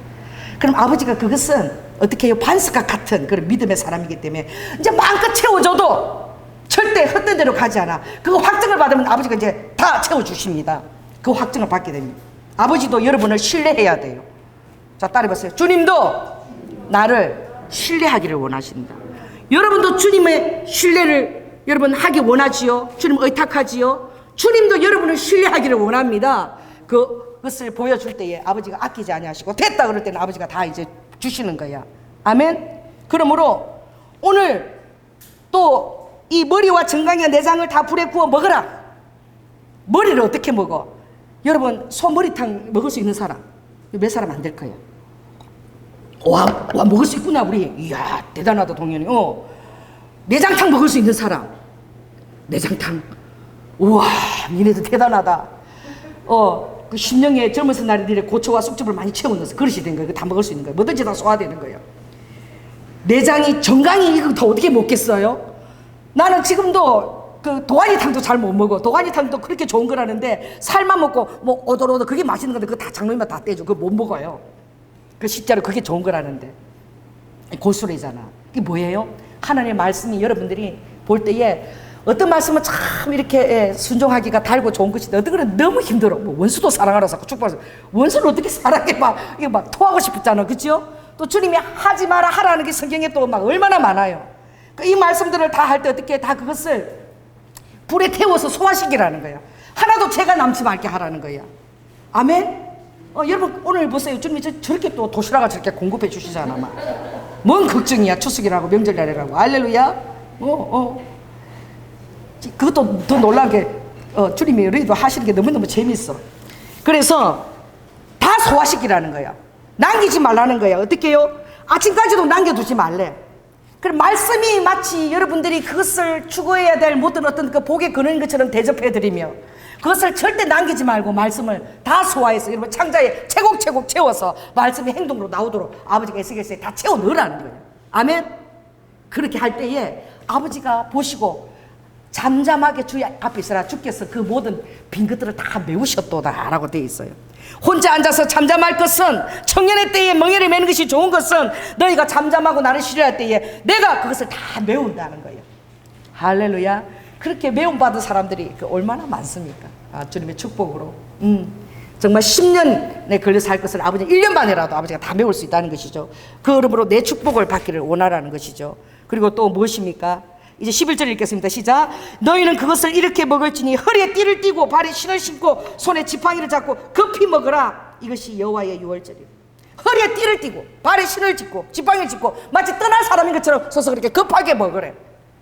A: 그럼 아버지가 그것은 어떻게 해요? 반석과 같은 그런 믿음의 사람이기 때문에 이제 마음껏 채워줘도 절대 헛된 대로 가지 않아. 그 확증을 받으면 아버지가 이제 다 채워주십니다. 그 확증을 받게 됩니다. 아버지도 여러분을 신뢰해야 돼요. 자, 따라해보세요. 주님도 나를 신뢰하기를 원하신다. 여러분도 주님의 신뢰를 여러분 하기 원하지요? 주님 의탁하지요? 주님도 여러분을 신뢰하기를 원합니다. 그것을 보여줄 때에 아버지가 아끼지 아니하시고 됐다 그럴 때는 아버지가 다 이제 주시는 거야. 아멘. 그러므로 오늘 또 이 머리와 정강이와 내장을 다 불에 구워 먹어라. 머리를 어떻게 먹어? 여러분 소머리탕 먹을 수 있는 사람 몇 사람 안 될 거야. 와 먹을 수 있구나 우리. 이야 대단하다 동현이. 내장탕 먹을 수 있는 사람. 내장탕. 우와 니네들 대단하다. 그 심령의 젊은 날들의 고초와 쑥즙을 많이 채워넣어서 그릇이 된 거예요. 다 먹을 수 있는 거예요. 뭐든지 다 소화되는 거예요. 내장이 정강이 이거 더 어떻게 먹겠어요? 나는 지금도 그 도가니탕도 잘 못 먹어. 도가니탕도 그렇게 좋은 거라는데 살만 먹고 뭐 오돌오돌 그게 맛있는 건데 그거 다 장로님만 다 떼줘. 그거 못 먹어요. 그 실제로 그게 좋은 거라는데 고수레잖아. 이게 뭐예요? 하나님의 말씀이 여러분들이 볼 때에 어떤 말씀은 참 이렇게 순종하기가 달고 좋은 것인데 어떤 거는 너무 힘들어. 뭐 원수도 사랑하라 자꾸 축복해서 원수를 어떻게 사랑해 이게 막 토하고 싶었잖아. 그죠? 또 주님이 하지 마라 하라는 게 성경에 또 막 얼마나 많아요. 이 말씀들을 다 할 때 어떻게 다 그것을 불에 태워서 소화시키라는 거야. 하나도 죄가 남지 말게 하라는 거야. 아멘. 여러분 오늘 보세요. 주님이 저렇게 또 도시락을 저렇게 공급해 주시잖아. 막. 뭔 걱정이야. 추석이라고 명절날이라고. 할렐루야. 그것도 더 놀라운 게 주님이 우리도 하시는 게 너무너무 재밌어. 그래서 다 소화시키라는 거야. 남기지 말라는 거야. 어떻게 해요? 아침까지도 남겨두지 말래. 그럼 말씀이 마치 여러분들이 그것을 추구해야 될 모든 어떤 그 복에 거는 것처럼 대접해드리며 그것을 절대 남기지 말고 말씀을 다 소화해서 여러분 창자에 채곡채곡 채워서 말씀이 행동으로 나오도록 아버지가 에스겔서에 다 채워 넣으라는 거예요. 아멘. 그렇게 할 때에 아버지가 보시고 잠잠하게 주의 앞에 있으라 주께서 그 모든 빈 것들을 다 메우셨도다 라고 되어 있어요. 혼자 앉아서 잠잠할 것은 청년의 때에 멍에를 매는 것이 좋은 것은 너희가 잠잠하고 나를 싫어할 때에 내가 그것을 다 메운다는 거예요. 할렐루야. 그렇게 메움받은 사람들이 얼마나 많습니까? 주님의 축복으로 정말 10년에 걸려서 할 것을 아버지 1년 만에라도 아버지가 다 메울 수 있다는 것이죠. 그 이름으로 내 축복을 받기를 원하라는 것이죠. 그리고 또 무엇입니까? 이제 11절 읽겠습니다. 시작. 너희는 그것을 이렇게 먹을지니 허리에 띠를 띠고 발에 신을 신고 손에 지팡이를 잡고 급히 먹으라. 이것이 여호와의 유월절이에요. 허리에 띠를 띠고 발에 신을 짚고 지팡이를 짚고 마치 떠날 사람인 것처럼 서서 그렇게 급하게 먹으래.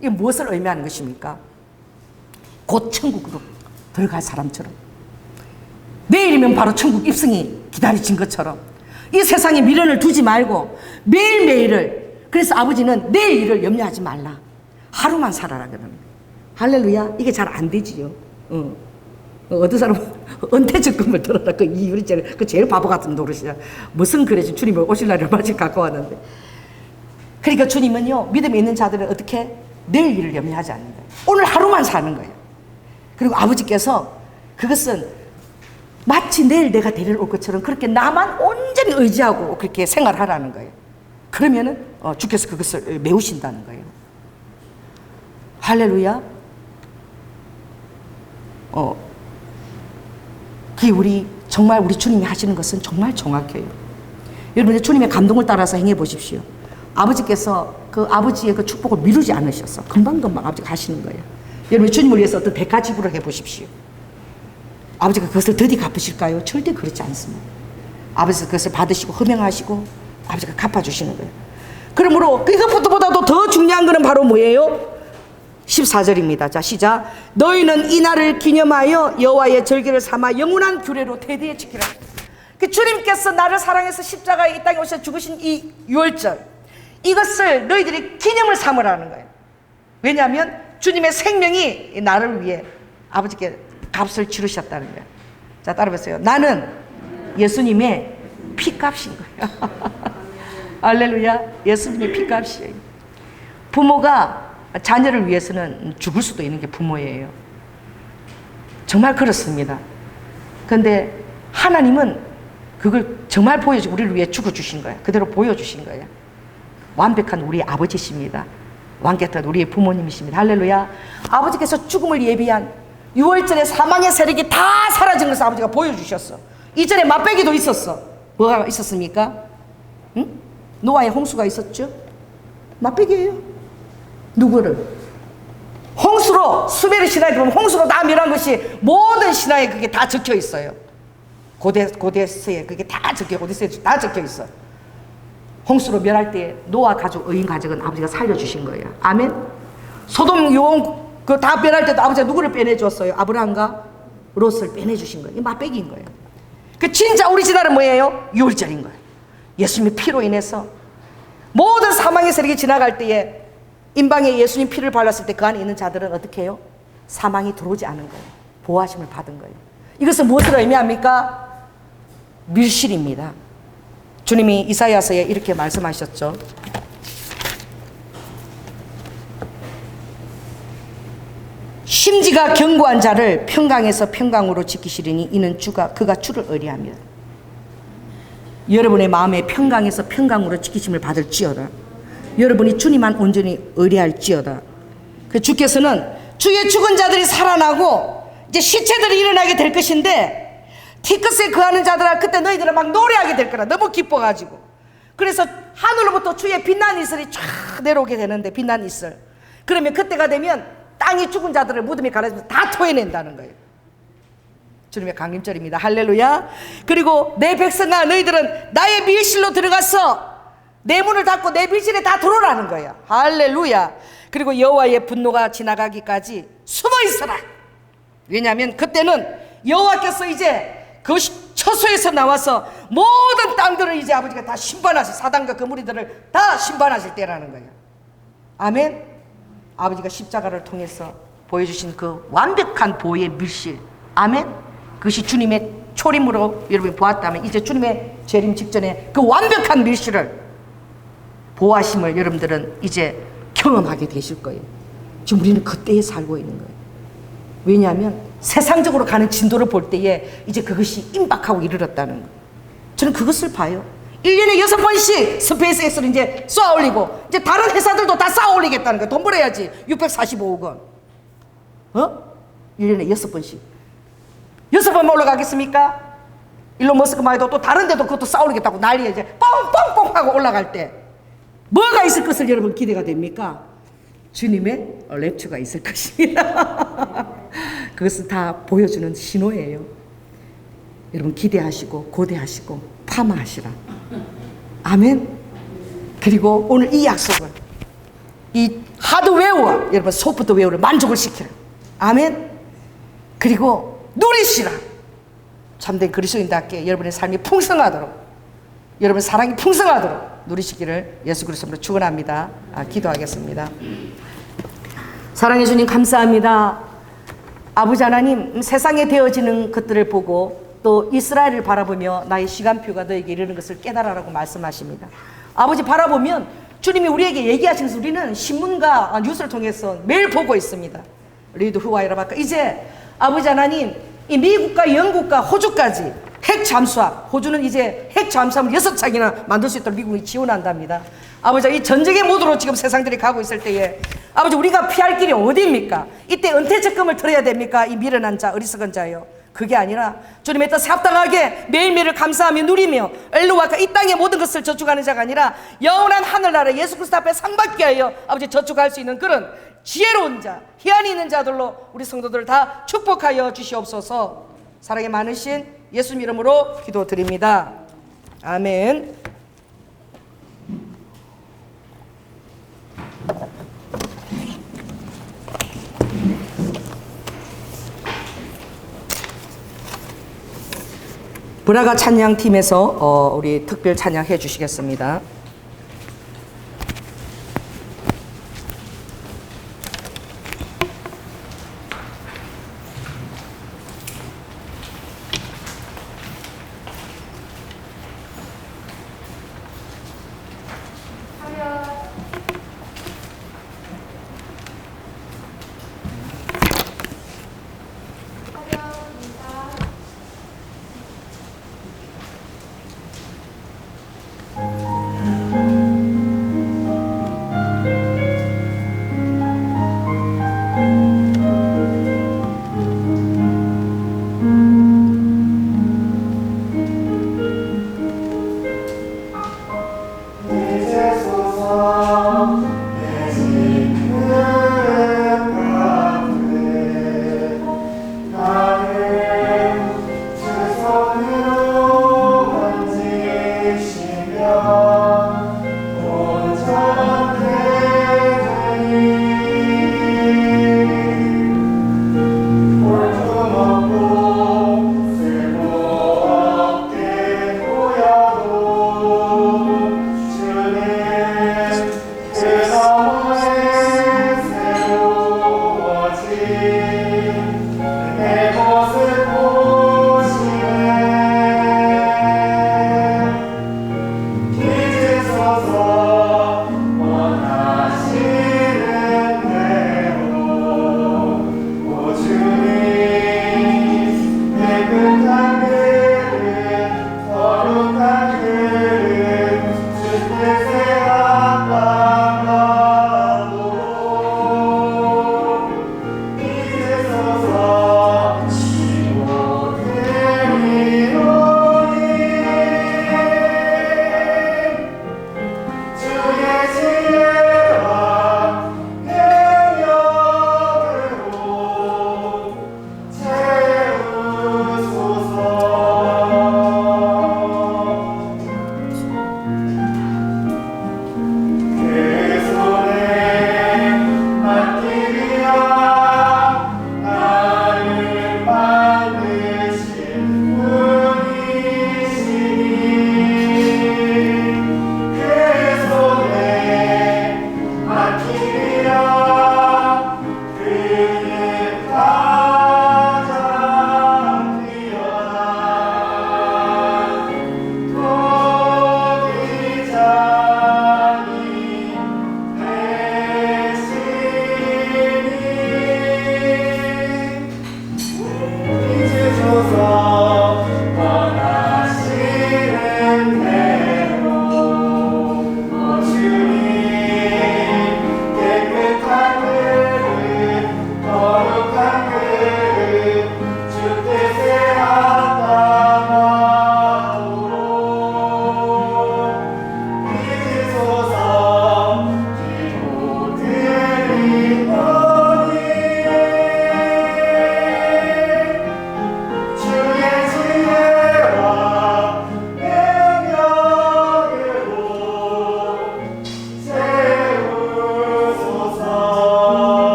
A: 이게 무엇을 의미하는 것입니까? 곧 천국으로 들어갈 사람처럼, 내일이면 바로 천국 입성이 기다려진 것처럼 이 세상에 미련을 두지 말고 매일매일을, 그래서 아버지는 내일 일을 염려하지 말라. 하루만 살아라 그러는 거예요. 할렐루야. 이게 잘 안 되지요. 어떤 사람은 은퇴적금을 들어라. 그 이유리 제일 바보 같은 노릇이야. 무슨 그래 주님이 오실 날이 마치 가까웠는데. 그러니까 주님은요, 믿음에 있는 자들은 어떻게 내일 일을 염려하지 않는 거예요. 오늘 하루만 사는 거예요. 그리고 아버지께서 그것은 마치 내일 내가 데리러 올 것처럼 그렇게 나만 온전히 의지하고 그렇게 생활하라는 거예요. 그러면은 주께서 그것을 메우신다는 거예요. 할렐루야. 그게 정말 우리 주님이 하시는 것은 정말 정확해요. 여러분, 주님의 감동을 따라서 행해 보십시오. 아버지께서 그 아버지의 그 축복을 미루지 않으셨어. 금방금방 아버지가 하시는 거예요. 여러분, 주님을 위해서 어떤 대가 지불을 해 보십시오. 아버지가 그것을 더디 갚으실까요? 절대 그렇지 않습니다. 아버지가 그것을 받으시고 허명하시고 아버지가 갚아주시는 거예요. 그러므로 이것보다도 더 중요한 것은 바로 뭐예요? 14절입니다. 자, 시작. 너희는 이 날을 기념하여 여호와의 절기를 삼아 영원한 규례로 대대에 지키라. 주님께서 나를 사랑해서 십자가에 이 땅에 오셔 죽으신 이 유월절, 이것을 너희들이 기념을 삼으라는 거예요. 왜냐하면 주님의 생명이 나를 위해 아버지께 값을 치르셨다는 거예요. 자, 따라해보세요. 나는 예수님의 피값인 거예요. 할렐루야. 예수님의 피값이에요. 부모가 자녀를 위해서는 죽을 수도 있는 게 부모예요. 정말 그렇습니다. 그런데 하나님은 그걸 정말 보여주고 우리를 위해 죽어주신 거예요. 그대로 보여주신 거예요. 완벽한 우리 아버지십니다. 완벽한 우리의 부모님이십니다. 할렐루야. 아버지께서 죽음을 예비한 6월절에 사망의 세력이 다 사라진 것을 아버지가 보여주셨어. 이전에 맛배기도 있었어. 뭐가 있었습니까? 응? 노아의 홍수가 있었죠? 맛배기예요. 누구를? 홍수로, 수메르 신화에 보면 홍수로 다 멸한 것이 모든 신화에 그게 다 적혀 있어요. 고대서에 그게 다 적혀 있어. 홍수로 멸할 때 노아 가족, 의인 가족은 아버지가 살려주신 거예요. 아멘. 소돔 요온 그 다 멸할 때도 아버지가 누구를 빼내줬어요? 아브라함과 롯을 빼내주신 거예요. 이 맛배기인 거예요. 그 진짜 오리지널은 뭐예요? 유월절인 거예요. 예수님의 피로 인해서 모든 사망의 세력이 지나갈 때에 임방에 예수님 피를 발랐을 때 그 안에 있는 자들은 어떻게 해요? 사망이 들어오지 않은 거예요. 보호하심을 받은 거예요. 이것은 무엇을 의미합니까? 밀실입니다. 주님이 이사야서에 이렇게 말씀하셨죠. 심지가 견고한 자를 평강에서 평강으로 지키시리니 이는 그가 주를 의뢰하며 여러분의 마음에 평강에서 평강으로 지키심을 받을지어다. 여러분이 주님만 온전히 의뢰할지어다. 그 주께서는 주의 죽은 자들이 살아나고 이제 시체들이 일어나게 될 것인데 티크스에 거하는 자들아 그때 너희들은 막 노래하게 될 거라. 너무 기뻐가지고. 그래서 하늘로부터 주의 빛난 이슬이 쫙 내려오게 되는데, 빛난 이슬. 그러면 그때가 되면 땅이 죽은 자들을 무덤에 가라앉혀서 다 토해낸다는 거예요. 주님의 강림절입니다. 할렐루야. 그리고 내 백성아 너희들은 나의 밀실로 들어가서 내 문을 닫고 내 밀실에 다 들어오라는 거예요. 할렐루야. 그리고 여호와의 분노가 지나가기까지 숨어 있어라. 왜냐하면 그때는 여호와께서 이제 그 처소에서 나와서 모든 땅들을 이제 아버지가 다 심판하실, 사단과 그 무리들을 다 심판하실 때라는 거예요. 아멘. 아버지가 십자가를 통해서 보여주신 그 완벽한 보호의 밀실, 아멘. 그것이 주님의 초림으로 여러분이 보았다면 이제 주님의 재림 직전에 그 완벽한 밀실을 보호하심을 여러분들은 이제 경험하게 되실 거예요. 지금 우리는 그때에 살고 있는 거예요. 왜냐하면 세상적으로 가는 진도를 볼 때에 이제 그것이 임박하고 이르렀다는 거예요. 저는 그것을 봐요. 1년에 6번씩 스페이스X를 이제 쏘아 올리고 이제 다른 회사들도 다 쏘아 올리겠다는 거예요. 돈 벌어야지. 645억 원. 1년에 6번씩. 6번만 올라가겠습니까? 일론 머스크만 해도 또 다른 데도 그것도 쏘아 올리겠다고 난리에 이제 뻥뻥뻥 하고 올라갈 때 뭐가 있을 것을 여러분 기대가 됩니까? 주님의 랩처가 있을 것입니다. 그것은 다 보여주는 신호예요. 여러분 기대하시고 고대하시고 파마하시라. 아멘. 그리고 오늘 이 약속을 이 하드웨어와 여러분 소프트웨어를 만족을 시키라. 아멘. 그리고 누리시라. 참된 그리스도인답게 여러분의 삶이 풍성하도록 여러분 사랑이 풍성하도록 누리시기를 예수 그리스도로 축원합니다. 기도하겠습니다. 사랑해 주님 감사합니다. 아버지 하나님, 세상에 되어지는 것들을 보고 또 이스라엘을 바라보며 나의 시간표가 너에게 이르는 것을 깨달으라고 말씀하십니다. 아버지 바라보면 주님이 우리에게 얘기하신 것을 우리는 신문과 뉴스를 통해서 매일 보고 있습니다. 리드 후와이라바카. 이제 아버지 하나님, 이 미국과 영국과 호주까지 핵 잠수함, 호주는 이제 핵 잠수함을 6척이나 만들 수 있도록 미국이 지원한답니다. 아버지, 이 전쟁의 모드로 지금 세상들이 가고 있을 때에 아버지, 우리가 피할 길이 어디입니까? 이때 은퇴 적금을 들어야 됩니까? 이 미련한 자, 어리석은 자요. 그게 아니라 주님의 뜻에 합당하게 매일매일을 감사하며 누리며 엘루와카 이 땅의 모든 것을 저축하는 자가 아니라 영원한 하늘나라 예수 그리스도 앞에 상받게 하여 아버지 저축할 수 있는 그런 지혜로운 자, 희안이 있는 자들로 우리 성도들을 다 축복하여 주시옵소서. 사랑이 많으신 예수님 이름으로 기도드립니다. 아멘. 브라가 찬양팀에서 우리 특별 찬양해 주시겠습니다.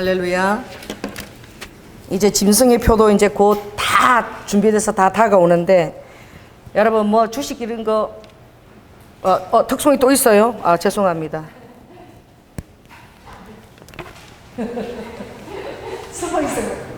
A: 할렐루야. 이제 짐승의 표도 이제 곧 다 준비돼서 다 다가오는데, 여러분 뭐 주식 이런 거 특송이 또 있어요? 아, 죄송합니다. 숨어 있어요.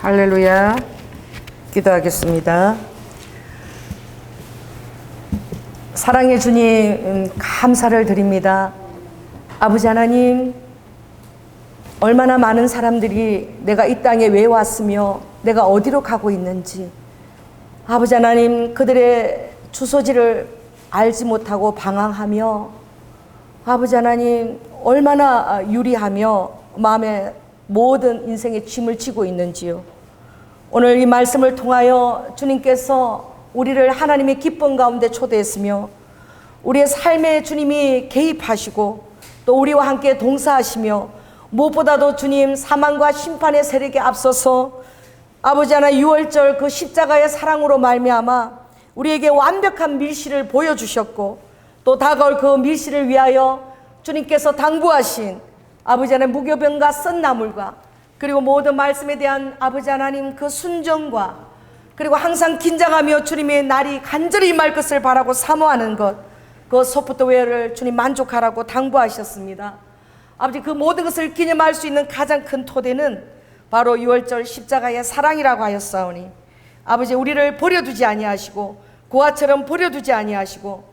A: 할렐루야. 기도하겠습니다. 사랑의 주님, 감사를 드립니다. 아버지 하나님, 얼마나 많은 사람들이 내가 이 땅에 왜 왔으며 내가 어디로 가고 있는지, 아버지 하나님, 그들의 주소지를 알지 못하고 방황하며, 아버지 하나님, 얼마나 유리하며 마음에 모든 인생의 짐을 지고 있는지요. 오늘 이 말씀을 통하여 주님께서 우리를 하나님의 기쁨 가운데 초대했으며 우리의 삶에 주님이 개입하시고 또 우리와 함께 동사하시며, 무엇보다도 주님, 사망과 심판의 세력에 앞서서 아버지 하나님, 유월절 그 십자가의 사랑으로 말미암아 우리에게 완벽한 밀실을 보여주셨고, 또 다가올 그 밀실을 위하여 주님께서 당부하신 아버지 하나님 무교병과 썬나물과, 그리고 모든 말씀에 대한 아버지 하나님 그 순종과, 그리고 항상 긴장하며 주님의 날이 간절히 말 것을 바라고 사모하는 것, 그 소프트웨어를 주님 만족하라고 당부하셨습니다. 아버지, 그 모든 것을 기념할 수 있는 가장 큰 토대는 바로 유월절 십자가의 사랑이라고 하였사오니, 아버지, 우리를 버려두지 아니하시고 고아처럼 버려두지 아니하시고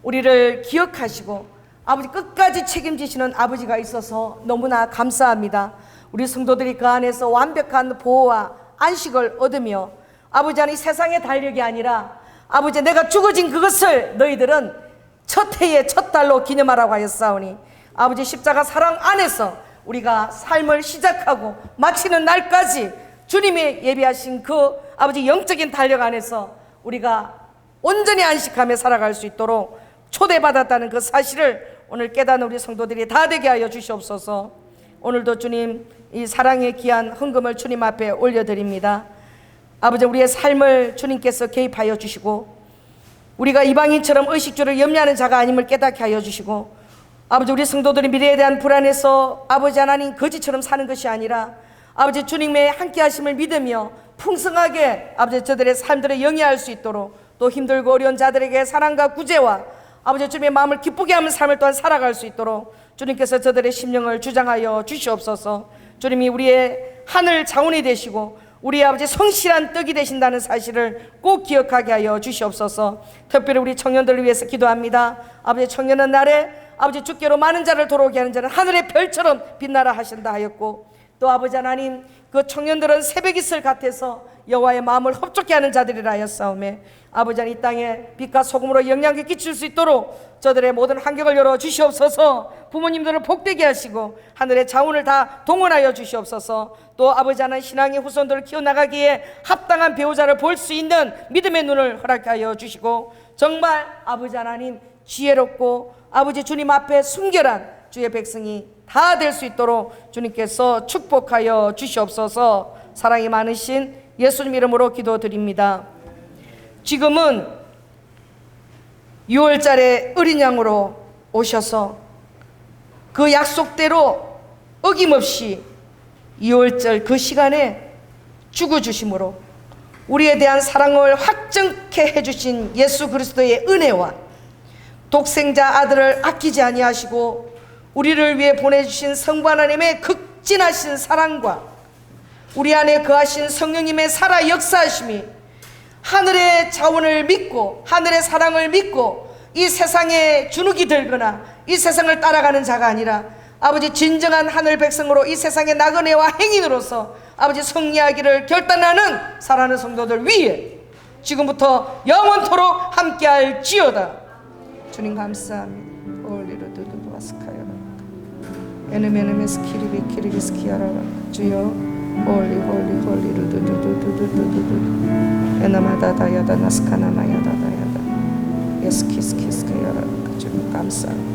A: 우리를 기억하시고 아버지 끝까지 책임지시는 아버지가 있어서 너무나 감사합니다. 우리 성도들이 그 안에서 완벽한 보호와 안식을 얻으며 아버지 하나님, 세상의 달력이 아니라 아버지, 내가 죽어진 그것을 너희들은 첫 해의 첫 달로 기념하라고 하였사오니, 아버지, 십자가 사랑 안에서 우리가 삶을 시작하고 마치는 날까지 주님이 예비하신 그 아버지 영적인 달력 안에서 우리가 온전히 안식하며 살아갈 수 있도록 초대받았다는 그 사실을 오늘 깨닫는 우리 성도들이 다 되게 하여 주시옵소서. 오늘도 주님, 이 사랑의 귀한 헌금을 주님 앞에 올려드립니다. 아버지, 우리의 삶을 주님께서 개입하여 주시고 우리가 이방인처럼 의식주를 염려하는 자가 아님을 깨닫게 하여 주시고, 아버지, 우리 성도들이 미래에 대한 불안에서 아버지 하나님 거지처럼 사는 것이 아니라 아버지 주님의 함께 하심을 믿으며 풍성하게 아버지 저들의 삶들을 영위할 수 있도록, 또 힘들고 어려운 자들에게 사랑과 구제와 아버지 주님의 마음을 기쁘게 하는 삶을 또한 살아갈 수 있도록 주님께서 저들의 심령을 주장하여 주시옵소서. 주님이 우리의 하늘 자원이 되시고 우리 아버지 성실한 떡이 되신다는 사실을 꼭 기억하게 하여 주시옵소서. 특별히 우리 청년들을 위해서 기도합니다. 아버지, 청년은 날에 아버지 주께로 많은 자를 돌아오게 하는 자는 하늘의 별처럼 빛나라 하신다 하였고, 또 아버지 하나님, 그 청년들은 새벽 이슬 같아서 여호와의 마음을 흡족해 하는 자들이라 하였사오매, 아버지 하나님, 이 땅에 빛과 소금으로 영향을 끼칠 수 있도록 저들의 모든 환경을 열어 주시옵소서. 부모님들을 복되게 하시고 하늘의 자원을 다 동원하여 주시옵소서. 또 아버지 하나님, 신앙의 후손들을 키워나가기에 합당한 배우자를 볼 수 있는 믿음의 눈을 허락하여 주시고, 정말 아버지 하나님, 지혜롭고 아버지 주님 앞에 순결한 주의 백성이 다 될 수 있도록 주님께서 축복하여 주시옵소서. 사랑이 많으신 예수님 이름으로 기도드립니다. 지금은 6월달에 어린 양으로 오셔서 그 약속대로 어김없이 2월절 그 시간에 죽어주심으로 우리에 대한 사랑을 확정케 해주신 예수 그리스도의 은혜와 독생자 아들을 아끼지 아니하시고 우리를 위해 보내주신 성부 하나님의 극진하신 사랑과 우리 안에 거하신 성령님의 살아 역사하심이 하늘의 자원을 믿고 하늘의 사랑을 믿고 이 세상에 주눅이 들거나 이 세상을 따라가는 자가 아니라 아버지 진정한 하늘 백성으로 이 세상의 나그네와 행인으로서 아버지 승리하기를 결단하는 사랑하는 성도들 위해 지금부터 영원토록 함께할 지어다. 주님 감사합니다. 올리로 두두두바스카요 에르메르메스 키리비 키리비스키야라 주여 홀리 홀리 홀리로 두두두두두두두 에나마다다야다 나스카나마야다다야다 예스키스키스카야라 주님 감사합니다.